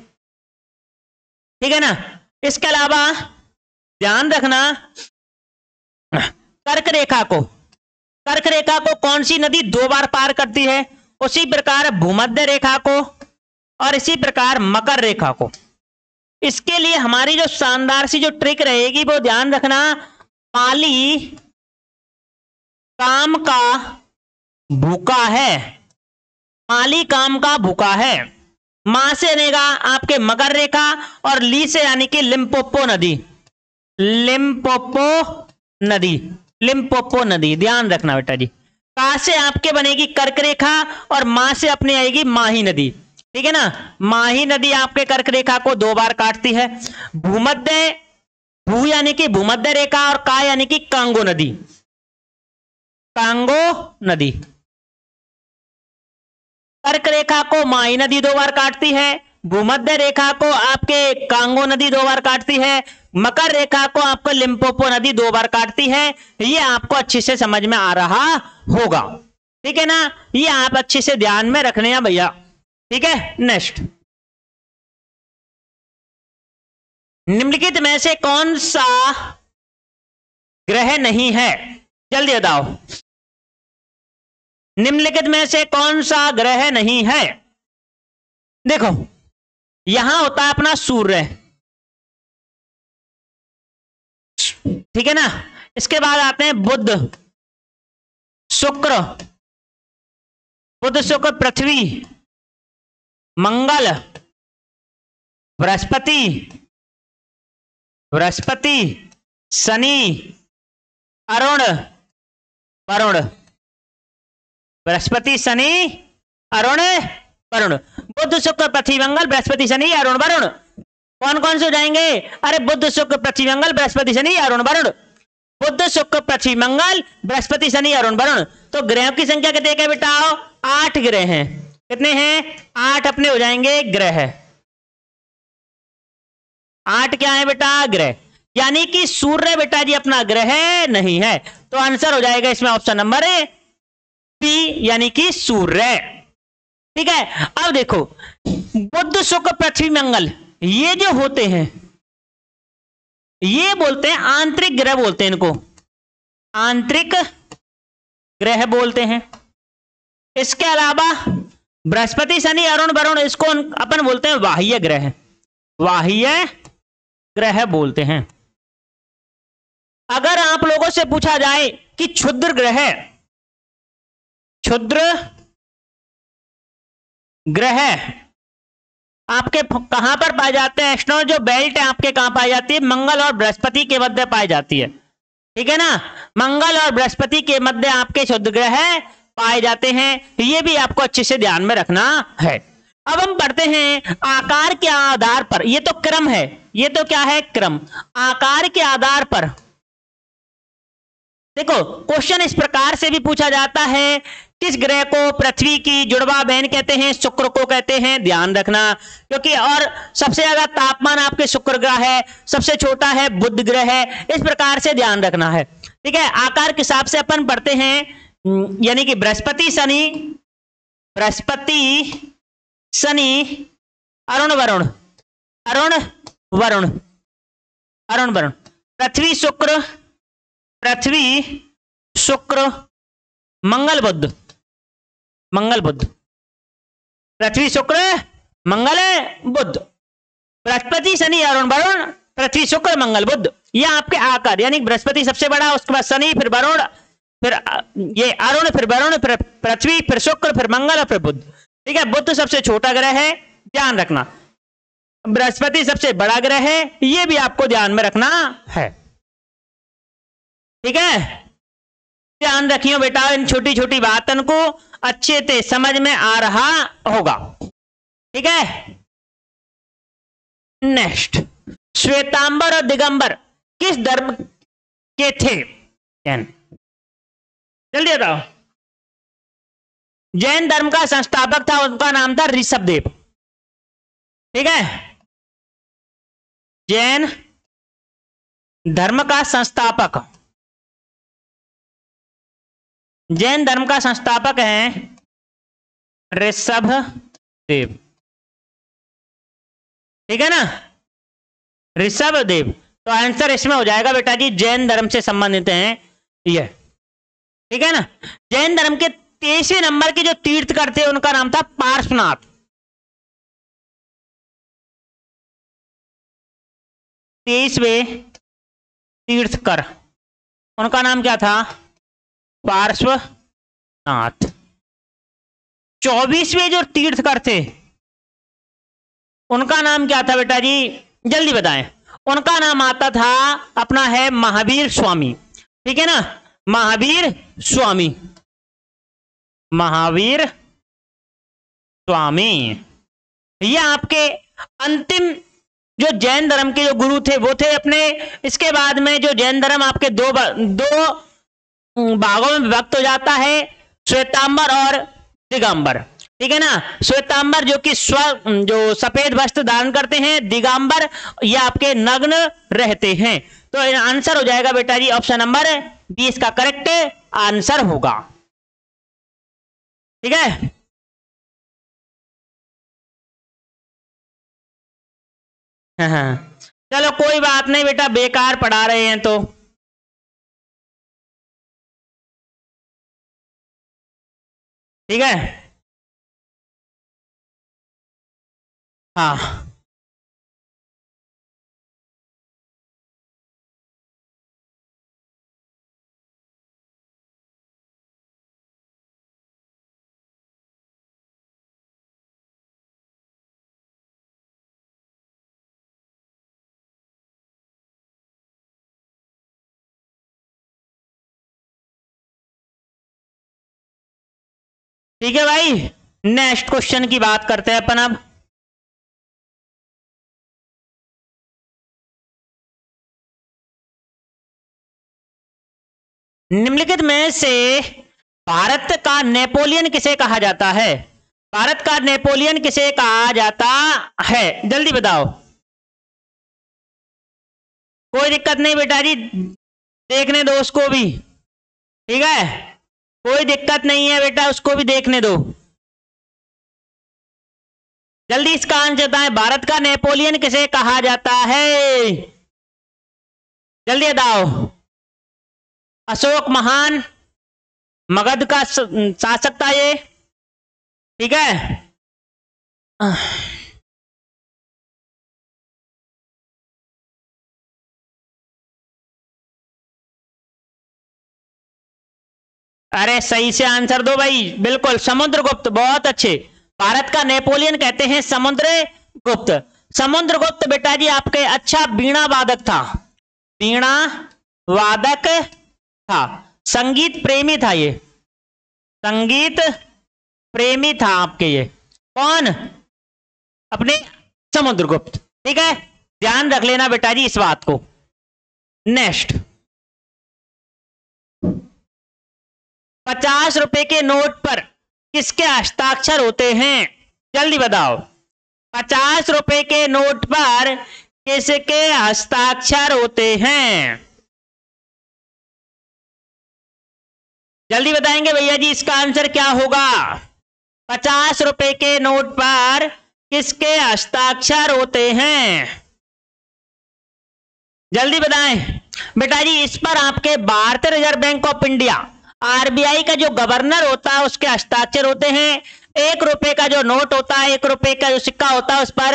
ठीक है ना। इसके अलावा ध्यान रखना, कर्क रेखा को कौन सी नदी 2 बार पार करती है? उसी प्रकार भूमध्य रेखा को और इसी प्रकार मकर रेखा को। इसके लिए हमारी जो शानदार सी जो ट्रिक रहेगी वो ध्यान रखना, माली काम का भूखा है, माली काम का भूखा है। मां से लेगा आपके मकर रेखा और ली से यानी कि लिम्पोपो नदी, लिम्पोपो नदी, ध्यान रखना बेटा जी। का से आपके बनेगी कर्क रेखा और मां से अपनी आएगी माही नदी, ठीक है ना। माही नदी आपके कर्क रेखा को 2 बार काटती है। भू यानी कि भूमध्य रेखा और का यानी कि कांगो नदी। कर्क रेखा को माही नदी 2 बार काटती है, भूमध्य रेखा को आपके कांगो नदी 2 बार काटती है, मकर रेखा को आपको लिम्पोपो नदी 2 बार काटती है। ये आपको अच्छे से समझ में आ रहा होगा, ठीक है ना। ये आप अच्छे से ध्यान में रखने हैं भैया, ठीक है। नेक्स्ट, निम्नलिखित में से कौन सा ग्रह नहीं है? जल्दी बताओ, निम्नलिखित में से कौन सा ग्रह नहीं है? देखो यहां होता है अपना सूर्य, ठीक है ना। इसके बाद आते हैं बुध, शुक्र, पृथ्वी, मंगल, बृहस्पति, शनि, अरुण, वरुण। बृहस्पति, शनि, अरुण, वरुण। बुध, शुक्र, पृथ्वी, मंगल, बृहस्पति, शनि, अरुण, वरुण। कौन कौन से हो जाएंगे? अरे बुध, शुक्र, पृथ्वी, मंगल, बृहस्पति, शनि, अरुण, वरुण। बुध, शुक्र, पृथ्वी, मंगल, बृहस्पति, शनि, अरुण, वरुण। तो ग्रहों की संख्या कितने के बेटा? 8 ग्रह हैं। कितने हैं? 8 अपने हो जाएंगे ग्रह। 8 क्या है बेटा? ग्रह। यानी कि सूर्य बेटा जी अपना ग्रह नहीं है, तो आंसर हो जाएगा इसमें ऑप्शन नंबर बी, यानी कि सूर्य, ठीक है। अब देखो बुध, शुक्र, पृथ्वी, मंगल, ये जो होते हैं ये बोलते हैं आंतरिक ग्रह, बोलते हैं इनको आंतरिक ग्रह बोलते हैं। इसके अलावा बृहस्पति, शनि, अरुण, वरुण, इसको अपन बोलते हैं बाह्य ग्रह, बाह्य ग्रह बोलते हैं। अगर आप लोगों से पूछा जाए कि क्षुद्र ग्रह आपके कहां पर पाए जाते हैं, एक्सटर्नल जो बेल्ट है आपके कहां पाई जाती है, मंगल और बृहस्पति के मध्य पाई जाती है, ठीक है ना। मंगल और बृहस्पति के मध्य आपके क्षुद्र ग्रह पाए जाते हैं, ये भी आपको अच्छे से ध्यान में रखना है। अब हम पढ़ते हैं आकार के आधार पर, ये तो क्रम है, ये तो क्या है, क्रम। आकार के आधार पर देखो क्वेश्चन इस प्रकार से भी पूछा जाता है, किस ग्रह को पृथ्वी की जुड़वा बहन कहते हैं, शुक्र को कहते हैं, ध्यान रखना, क्योंकि और सबसे ज्यादा तापमान आपके शुक्र ग्रह है, सबसे छोटा है बुध ग्रह है, इस प्रकार से ध्यान रखना है, ठीक है। आकार के हिसाब से अपन पढ़ते हैं, यानी कि बृहस्पति शनि अरुण वरुण, पृथ्वी शुक्र मंगल बुध, पृथ्वी शुक्र मंगल बुध, बृहस्पति शनि अरुण वरुण, पृथ्वी शुक्र मंगल बुध, ये आपके आकार, यानी बृहस्पति सबसे बड़ा, उसके बाद शनि, फिर वरुण, फिर ये अरुण, फिर वरुण, फिर पृथ्वी, फिर शुक्र, फिर मंगल और फिर बुध, ठीक है। बुध सबसे छोटा ग्रह है, ध्यान रखना। बृहस्पति सबसे बड़ा ग्रह है, ये भी आपको ध्यान में रखना है, ठीक है। ध्यान रखियो बेटा, इन छोटी छोटी बातों को अच्छे से समझ में आ रहा होगा, ठीक है। नेक्स्ट, श्वेतांबर और दिगंबर किस धर्म के थे? जल्दी बताओ। जैन धर्म का संस्थापक था, उनका नाम था ऋषभदेव, ठीक है। जैन धर्म का संस्थापक, जैन धर्म का संस्थापक है ऋषभदेव, ठीक है ना, ऋषभदेव। तो आंसर इसमें हो जाएगा बेटा जी, जैन धर्म से संबंधित हैं ये, ठीक है ना। जैन धर्म के 23वें नंबर के जो तीर्थकर थे उनका नाम था पार्श्वनाथ, 23वें तीर्थकर, उनका नाम क्या था, पार्श्वनाथ। 24वें जो तीर्थकर थे उनका नाम क्या था बेटा जी, जल्दी बताएं। उनका नाम आता था अपना है महावीर स्वामी, ठीक है ना, महावीर स्वामी, ये आपके अंतिम जो जैन धर्म के जो गुरु थे वो थे अपने। इसके बाद में जो जैन धर्म आपके दो भागों में विभक्त हो जाता है, श्वेतांबर और दिगंबर, ठीक है ना। श्वेतांबर जो कि जो सफेद वस्त्र धारण करते हैं, दिगंबर ये आपके नग्न रहते हैं। तो आंसर हो जाएगा बेटा जी ऑप्शन नंबर बी, इसका करेक्ट आंसर होगा, ठीक है। हाँ, चलो कोई बात नहीं बेटा, बेकार पढ़ा रहे हैं तो, ठीक है। हाँ ठीक है भाई, नेक्स्ट क्वेश्चन की बात करते हैं अपन अब। निम्नलिखित में से भारत का नेपोलियन किसे कहा जाता है? भारत का नेपोलियन किसे कहा जाता है, जल्दी बताओ। कोई दिक्कत नहीं बेटा जी, देखने दो उसको भी, ठीक है, कोई दिक्कत नहीं है बेटा, उसको भी देखने दो। जल्दी इसका आंसर बताएं, भारत का नेपोलियन किसे कहा जाता है, जल्दी बताओ। अशोक महान, मगध का शासक था ये, ठीक है। अरे सही से आंसर दो भाई, बिल्कुल समुद्रगुप्त, बहुत अच्छे। भारत का नेपोलियन कहते हैं समुद्रगुप्त। समुद्रगुप्त बेटा जी आपके अच्छा बीणा वादक था, बीणा वादक था, संगीत प्रेमी था, ये संगीत प्रेमी था आपके, ये कौन, अपने समुद्रगुप्त। ठीक है, ध्यान रख लेना बेटा जी इस बात को। नेक्स्ट, 50 रुपए के नोट पर किसके हस्ताक्षर होते हैं? जल्दी बताओ, 50 रुपए के नोट पर किसके हस्ताक्षर होते हैं? जल्दी बताएंगे भैया जी, इसका आंसर क्या होगा? 50 रुपए के नोट पर किसके हस्ताक्षर होते हैं? जल्दी बताएं बेटा जी। इस पर आपके भारतीय reserve bank of India, RBI का जो गवर्नर होता है उसके हस्ताक्षर होते हैं। 1 रुपए का जो नोट होता है, 1 रुपए का जो सिक्का होता है, उस पर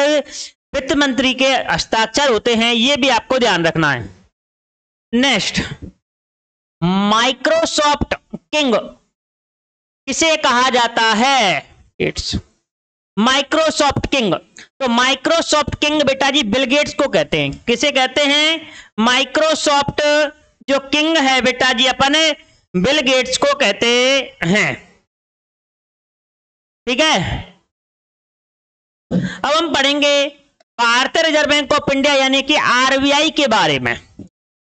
वित्त मंत्री के हस्ताक्षर होते हैं, ये भी आपको ध्यान रखना है। नेक्स्ट, माइक्रोसॉफ्ट किंग किसे कहा जाता है? It's Microsoft king. तो माइक्रोसॉफ्ट किंग बेटा जी बिल गेट्स को कहते हैं। किसे कहते हैं? माइक्रोसॉफ्ट जो किंग है बेटा जी अपने बिल गेट्स को कहते हैं। ठीक है, अब हम पढ़ेंगे भारतीय रिजर्व बैंक ऑफ इंडिया यानी कि आरबीआई के बारे में।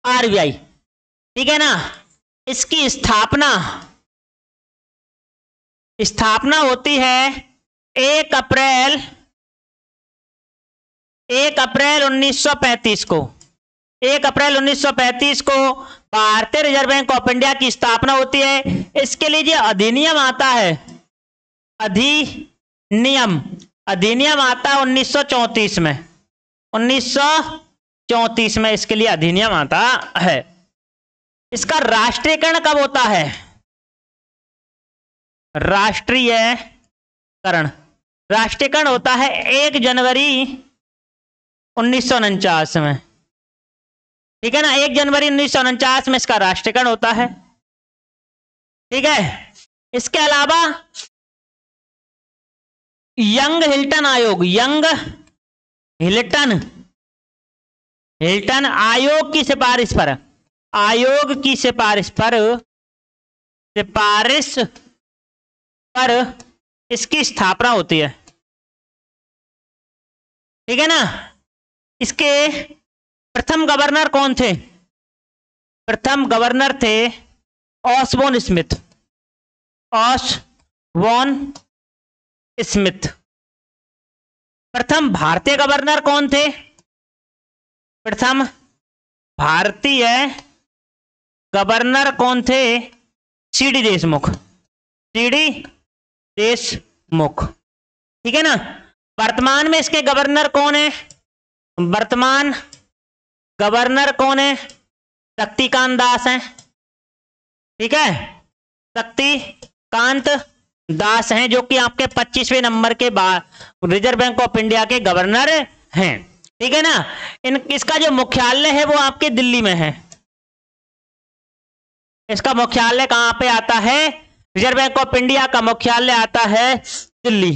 आरबीआई, ठीक है ना, इसकी स्थापना होती है 1 अप्रैल 1935 को। 1 अप्रैल 1935 को भारतीय रिजर्व बैंक ऑफ इंडिया की स्थापना होती है। इसके लिए जो अधिनियम आता है, अधिनियम आता 1934 में। 1934 में इसके लिए अधिनियम आता है। इसका राष्ट्रीयकरण कब होता है? राष्ट्रीयकरण होता है 1 जनवरी 1949 में। ठीक है ना, 1 जनवरी 1949 में इसका राष्ट्रीयकरण होता है। ठीक है, इसके अलावा यंग हिल्टन आयोग, यंग हिल्टन आयोग की सिफारिश पर इसकी स्थापना होती है। ठीक है ना, इसके प्रथम गवर्नर कौन थे? प्रथम गवर्नर थे ऑसबोर्न स्मिथ। प्रथम भारतीय गवर्नर कौन थे? प्रथम भारतीय गवर्नर कौन थे? सीडी देशमुख। ठीक है ना। वर्तमान में इसके गवर्नर कौन है? वर्तमान गवर्नर कौन है? शक्तिकांत दास हैं। ठीक है, शक्तिकांत दास हैं, जो कि आपके 25वें नंबर के बाद रिजर्व बैंक ऑफ इंडिया के गवर्नर हैं। ठीक है ना। इसका जो मुख्यालय है वो आपके दिल्ली में है। इसका मुख्यालय कहां पे आता है? रिजर्व बैंक ऑफ इंडिया का मुख्यालय आता है दिल्ली।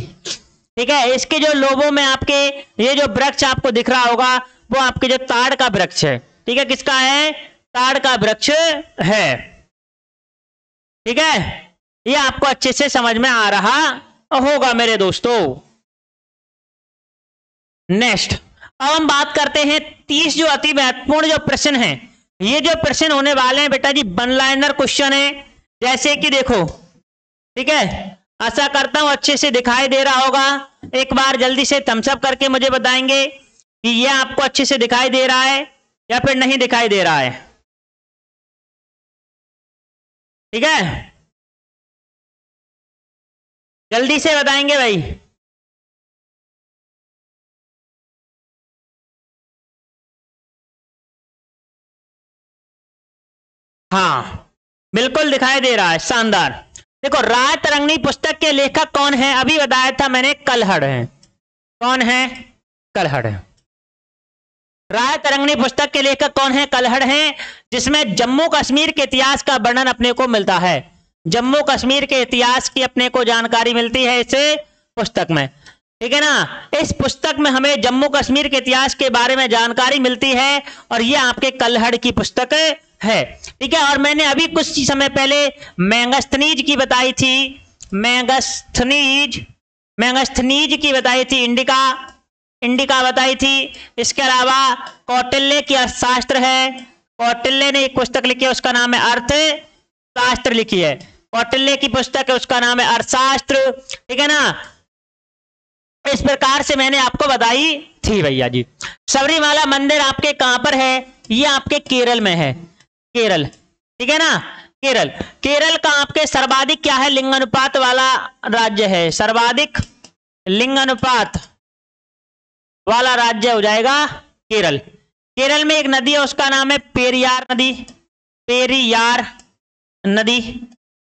ठीक है, इसके जो लोगों में आपके ये जो वृक्ष आपको दिख रहा होगा वो आपके जो ताड़ का वृक्ष है। ठीक है, किसका है? ताड़ का वृक्ष है। ठीक है, ये आपको अच्छे से समझ में आ रहा होगा मेरे दोस्तों। नेक्स्ट, अब हम बात करते हैं 30 जो अति महत्वपूर्ण जो प्रश्न हैं। ये जो प्रश्न होने वाले हैं बेटा जी वन लाइनर क्वेश्चन है। जैसे कि देखो, ठीक है, आशा करता हूं अच्छे से दिखाई दे रहा होगा। एक बार जल्दी से थम्स अप करके मुझे बताएंगे कि ये आपको अच्छे से दिखाई दे रहा है या फिर नहीं दिखाई दे रहा है। ठीक है, जल्दी से बताएंगे भाई। हाँ, बिल्कुल दिखाई दे रहा है, शानदार। देखो, राय तरंगिणी पुस्तक के लेखक कौन है? अभी बताया था मैंने, कल्हड़ है। कौन है? कल्हड़ है। राय तरंगिणी पुस्तक के लेखक कौन है? कल्हड़ हैं, जिसमें जम्मू कश्मीर के इतिहास का वर्णन अपने को मिलता है। जम्मू कश्मीर के इतिहास की अपने को जानकारी मिलती है इस पुस्तक में। ठीक है ना, इस पुस्तक में हमें जम्मू कश्मीर के इतिहास के बारे में जानकारी मिलती है और ये आपके कल्हड़ की पुस्तक है। ठीक है, और मैंने अभी कुछ समय पहले मैगस्थनीज की बताई थी, मैगस्थनीज की बताई थी, इंडिका बताई थी। इसके अलावा कौटिल्य की अर्थशास्त्र है, कौटिल्य ने एक पुस्तक लिखी है उसका नाम है अर्थशास्त्र लिखी है, कौटिल्य की पुस्तक है उसका नाम है अर्थशास्त्र। ठीक है ना, इस प्रकार से मैंने आपको बताई थी भैया जी। सबरीमाला मंदिर आपके कहां पर है? ये आपके केरल में है, केरल। ठीक है ना, केरल का आपके सर्वाधिक क्या है? लिंगानुपात वाला राज्य है, सर्वाधिक लिंगानुपात वाला राज्य हो जाएगा केरल। केरल में एक नदी है उसका नाम है पेरियार नदी।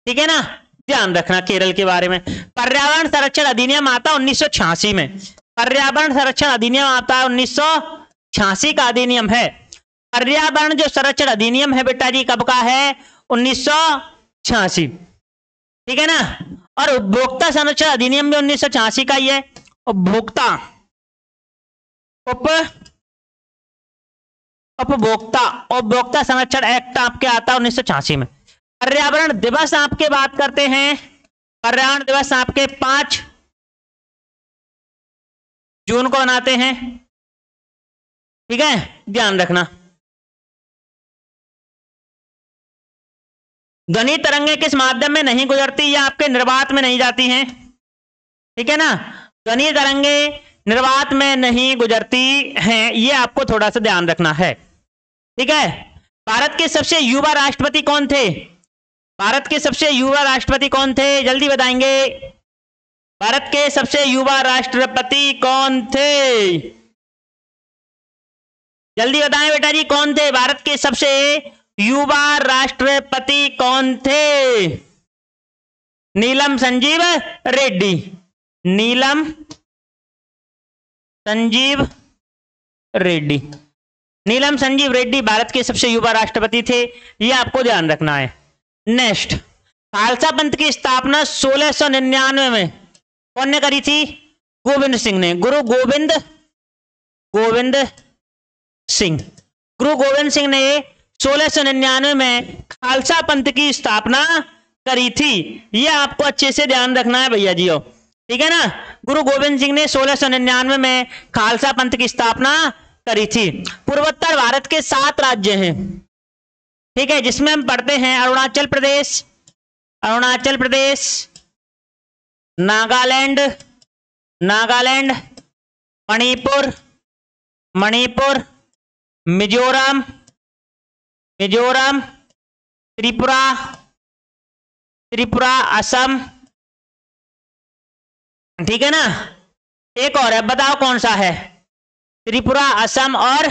ठीक है ना, ध्यान रखना केरल के बारे में। पर्यावरण संरक्षण अधिनियम आता है 1986 में, पर्यावरण संरक्षण अधिनियम आता है 1986 का अधिनियम है। पर्यावरण जो संरक्षण अधिनियम है बेटा जी कब का है? 1986। ठीक है ना, और उपभोक्ता संरक्षण अधिनियम भी 1986 का ही है। उपभोक्ता संरक्षण एक्ट आपके आता है 1986 में। पर्यावरण दिवस आपके बात करते हैं, पर्यावरण दिवस आपके 5 जून को मनाते हैं। ठीक है, ध्यान रखना। ध्वनि तरंगे किस माध्यम में नहीं गुजरती? या आपके निर्वात में नहीं जाती हैं। ठीक है ना, ध्वनि तरंगे निर्वात में नहीं गुजरती हैं, ये आपको थोड़ा सा ध्यान रखना है। ठीक है, भारत के सबसे युवा राष्ट्रपति कौन थे? भारत के सबसे युवा राष्ट्रपति कौन थे? जल्दी बताएंगे, भारत के सबसे युवा राष्ट्रपति कौन थे? जल्दी बताएं बेटा जी, कौन थे भारत के सबसे युवा राष्ट्रपति? कौन थे? नीलम संजीव रेड्डी, नीलम संजीव रेड्डी, नीलम संजीव रेड्डी भारत के सबसे युवा राष्ट्रपति थे, ये आपको ध्यान रखना है। नेक्स्ट, खालसा पंथ की स्थापना 1699 में कौन ने करी थी? गोविंद सिंह ने, गुरु गोविंद सिंह, गुरु गोविंद सिंह ने 1699 में खालसा पंथ की स्थापना करी थी, ये आपको अच्छे से ध्यान रखना है भैया जी। ठीक है ना, गुरु गोविंद सिंह ने 1699 में खालसा पंथ की स्थापना करी थी। पूर्वोत्तर भारत के 7 राज्य हैं, ठीक है, जिसमें हम पढ़ते हैं अरुणाचल प्रदेश, नागालैंड, मणिपुर, मिजोरम, त्रिपुरा, असम। ठीक है ना, एक और है, बताओ कौन सा है? त्रिपुरा, असम और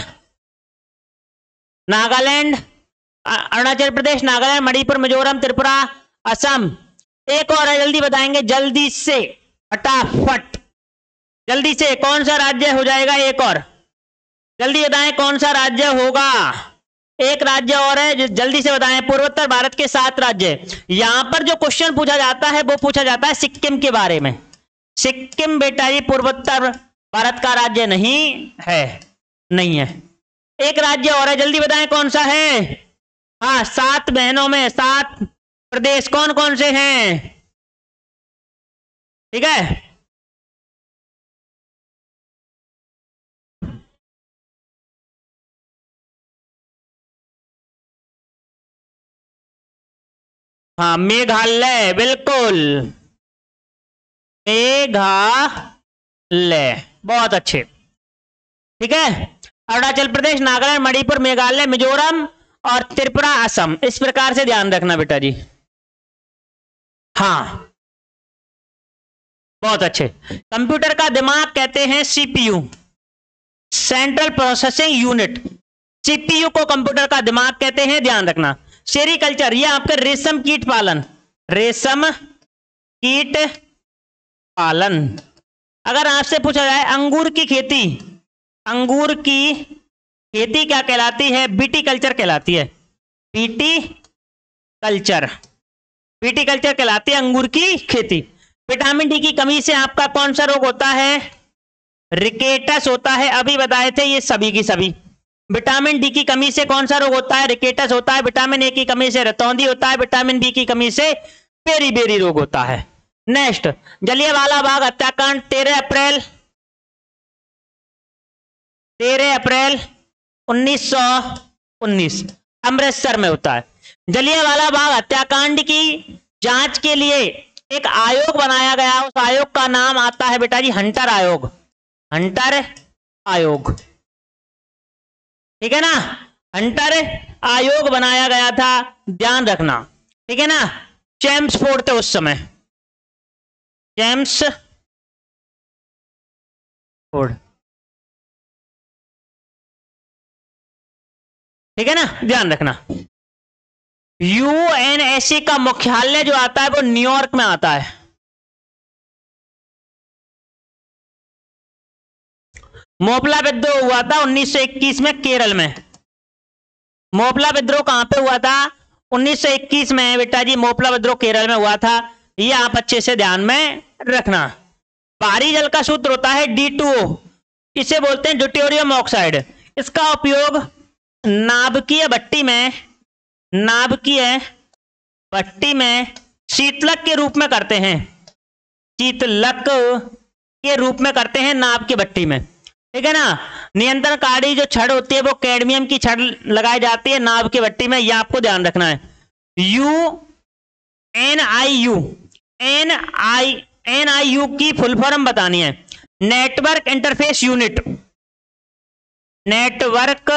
नागालैंड, अरुणाचल प्रदेश, नागालैंड, मणिपुर, मिजोरम, त्रिपुरा, असम। एक और है, जल्दी बताएंगे, जल्दी से, फटाफट, जल्दी से, कौन सा राज्य हो जाएगा? एक और जल्दी बताएं कौन सा राज्य होगा? एक राज्य और है, जल्दी से बताएं। पूर्वोत्तर भारत के 7 राज्य। यहां पर जो क्वेश्चन पूछा जाता है वो पूछा जाता है सिक्किम के बारे में। सिक्किम बेटा ये पूर्वोत्तर भारत का राज्य नहीं है। एक राज्य और है, जल्दी बताएं कौन सा है? हाँ, 7 बहनों में 7 प्रदेश कौन कौन से हैं? ठीक है, हाँ, मेघालय, बिल्कुल मेघालय, बहुत अच्छे। ठीक है, अरुणाचल प्रदेश, नागालैंड, मणिपुर, मेघालय, मिजोरम और त्रिपुरा, असम। इस प्रकार से ध्यान रखना बेटा जी। हाँ, बहुत अच्छे। कंप्यूटर का दिमाग कहते हैं CPU, central processing unit. CPU को कंप्यूटर का दिमाग कहते हैं, ध्यान रखना। सेरीकल्चर, ये आपका रेशम कीट पालन। अगर आपसे पूछा जाए अंगूर की खेती क्या कहलाती है? बीटी कल्चर कहलाती है, बीटी कल्चर। विटिकल्चर कहलाती है अंगूर की खेती। विटामिन डी की कमी से आपका कौन सा रोग होता है? रिकेटस होता है, अभी बताए थे ये सभी की सभी। विटामिन डी की कमी से कौन सा रोग होता है? रिकेटस होता है। विटामिन ए की कमी से रतौंधी होता है। विटामिन बी की कमी से पेरीबेरी रोग होता है। नेक्स्ट, जलियांवाला बाग हत्याकांड 13 अप्रैल 1919 अमृतसर में होता है। जलियांवाला बाग हत्याकांड की जांच के लिए एक आयोग बनाया गया, उस आयोग का नाम आता है बेटा जी हंटर आयोग। हंटर आयोग, ठीक है ना, हंटर आयोग बनाया गया था, ध्यान रखना, ठीक है ना। चेम्सफोर्ड थे उस समय, चेम्सफोर्ड, ठीक है ना, ध्यान रखना। यूएनएससी का मुख्यालय जो आता है वो न्यूयॉर्क में आता है। मोपला विद्रोह हुआ था 1921 में केरल में। मोपला विद्रोह कहां पे हुआ था? 1921 में बेटा जी मोपला विद्रोह केरल में हुआ था। ये आप अच्छे से ध्यान में रखना। भारी जल का सूत्र होता है D2O, इसे बोलते हैं ड्यूटेरियम ऑक्साइड। इसका उपयोग नाभिकीय भट्टी में शीतलक के रूप में करते हैं। शीतलक के रूप में करते हैं नाभ की भट्टी में, ठीक है ना। नियंत्रणकारी जो छड़ होती है वो कैडमियम की छड़ लगाई जाती है नाभ की भट्टी में, यह आपको ध्यान रखना है। NIU की फुल फॉर्म बतानी है, network interface unit. Network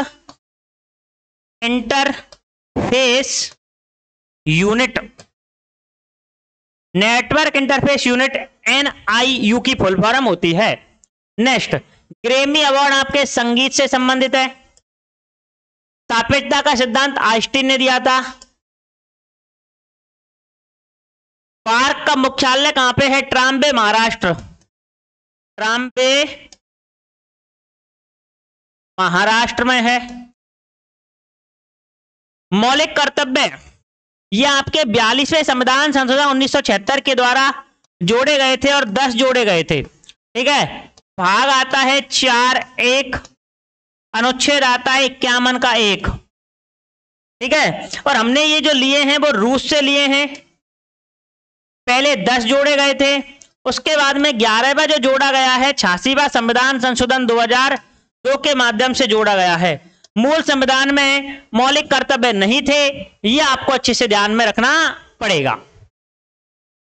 interface unit, network interface unit NIU की फुल फॉर्म होती है। नेक्स्ट, ग्रेमी अवार्ड आपके संगीत से संबंधित है। सापेक्षता का सिद्धांत आइंस्टीन ने दिया था। पार्क का मुख्यालय कहां पे है? ट्राम्बे, महाराष्ट्र। ट्राम्बे महाराष्ट्र में है। मौलिक कर्तव्य, ये आपके 42वें संविधान संशोधन 1976 के द्वारा जोड़े गए थे और 10 जोड़े गए थे, ठीक है। भाग आता है 4(1), अनुच्छेद आता है 51 का 1, ठीक है। और हमने ये जो लिए हैं वो रूस से लिए हैं। पहले 10 जोड़े गए थे, उसके बाद में 11वां जो जोड़ा गया है 86वां संविधान संशोधन 2002 के माध्यम से जोड़ा गया है। मूल संविधान में मौलिक कर्तव्य नहीं थे, यह आपको अच्छे से ध्यान में रखना पड़ेगा।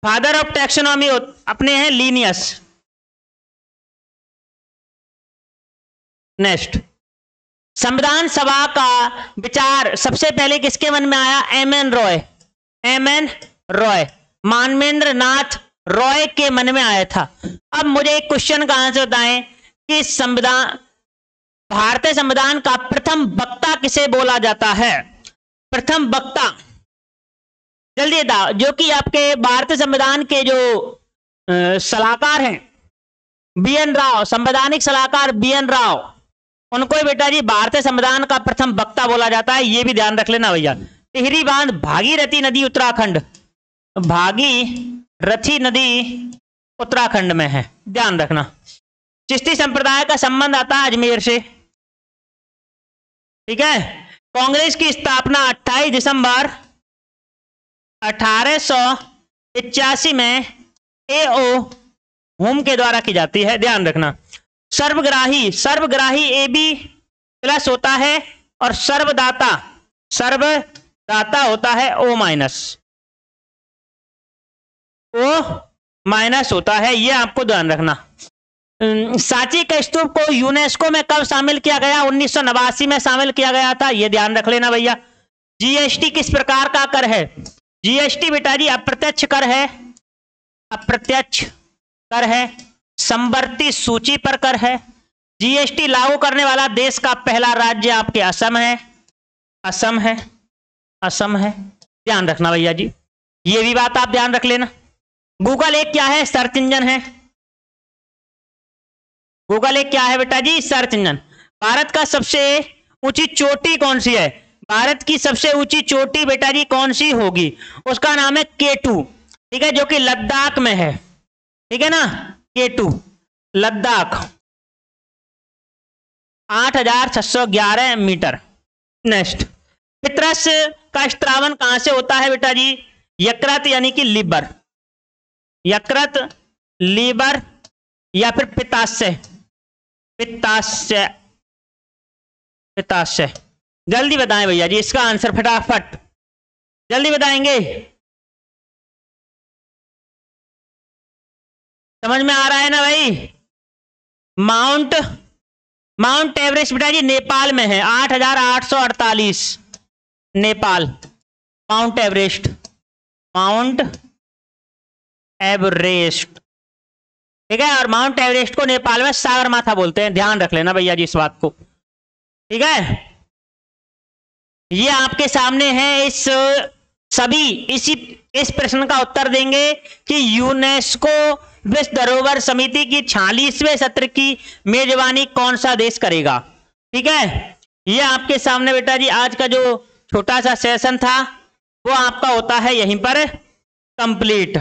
फादर ऑफ टैक्सोनॉमी अपने हैं लीनियस। नेक्स्ट, संविधान सभा का विचार सबसे पहले किसके मन में आया? एमएन रॉय, मानवेंद्र नाथ रॉय के मन में आया था। अब मुझे एक क्वेश्चन का आंसर बताएं कि भारतीय संविधान का प्रथम वक्ता किसे बोला जाता है? प्रथम वक्ता जल्दी बताओ। जो कि आपके भारतीय संविधान के जो सलाहकार हैं BN राव, संवैधानिक सलाहकार BN राव, उनको बेटा जी भारतीय संविधान का प्रथम वक्ता बोला जाता है। ये भी ध्यान रख लेना भैया। टिहरी बांध भागीरथी नदी उत्तराखंड, भागीरथी नदी उत्तराखंड में है, ध्यान रखना। चिश्ती संप्रदाय का संबंध आता है अजमेर से, ठीक है। कांग्रेस की स्थापना 28 दिसंबर 1881 में A.O. हुम के द्वारा की जाती है, ध्यान रखना। सर्वग्राही AB प्लस होता है और सर्वदाता होता है O माइनस होता है, यह आपको ध्यान रखना। सांची के स्तूप को यूनेस्को में कब शामिल किया गया? 1989 में शामिल किया गया था, यह ध्यान रख लेना भैया। GST किस प्रकार का कर है? GST बेटा जी अप्रत्यक्ष कर है, समवर्ती सूची पर कर है। GST लागू करने वाला देश का पहला राज्य आपके असम है, ध्यान रखना भैया जी, ये भी बात आप ध्यान रख लेना। गूगल एक क्या है? सर्च इंजन है। गूगल एक क्या है बेटा जी? Search engine. भारत का सबसे ऊंची चोटी कौन सी है? भारत की सबसे ऊंची चोटी बेटा जी कौन सी होगी? उसका नाम है K2, ठीक है, जो कि लद्दाख में है, ठीक है ना, K2 Ladakh, 8,611 metre. Next, Patras का स्त्रावन कहां से होता है बेटा जी? यकृत यानी कि लीवर, यकृत, लीवर या फिर पित्ताशय, पित्ताशय, पित्ताशय। जल्दी बताएं भैया जी इसका आंसर, फटाफट जल्दी बताएंगे। समझ में आ रहा है ना भाई? माउंट एवरेस्ट बेटा जी नेपाल में है, 8,848 Nepal, mount Everest, mount Everest, ठीक है। और माउंट एवरेस्ट को नेपाल में सागरमाथा बोलते हैं, ध्यान रख लेना भैया जी इस बात को, ठीक है। ये आपके सामने है, इस प्रश्न का उत्तर देंगे कि यूनेस्को विश्व धरोहर समिति की 46वें सत्र की मेजबानी कौन सा देश करेगा, ठीक है। ये आपके सामने बेटा जी आज का जो छोटा सा सेशन था वो आपका होता है यहीं पर कंप्लीट।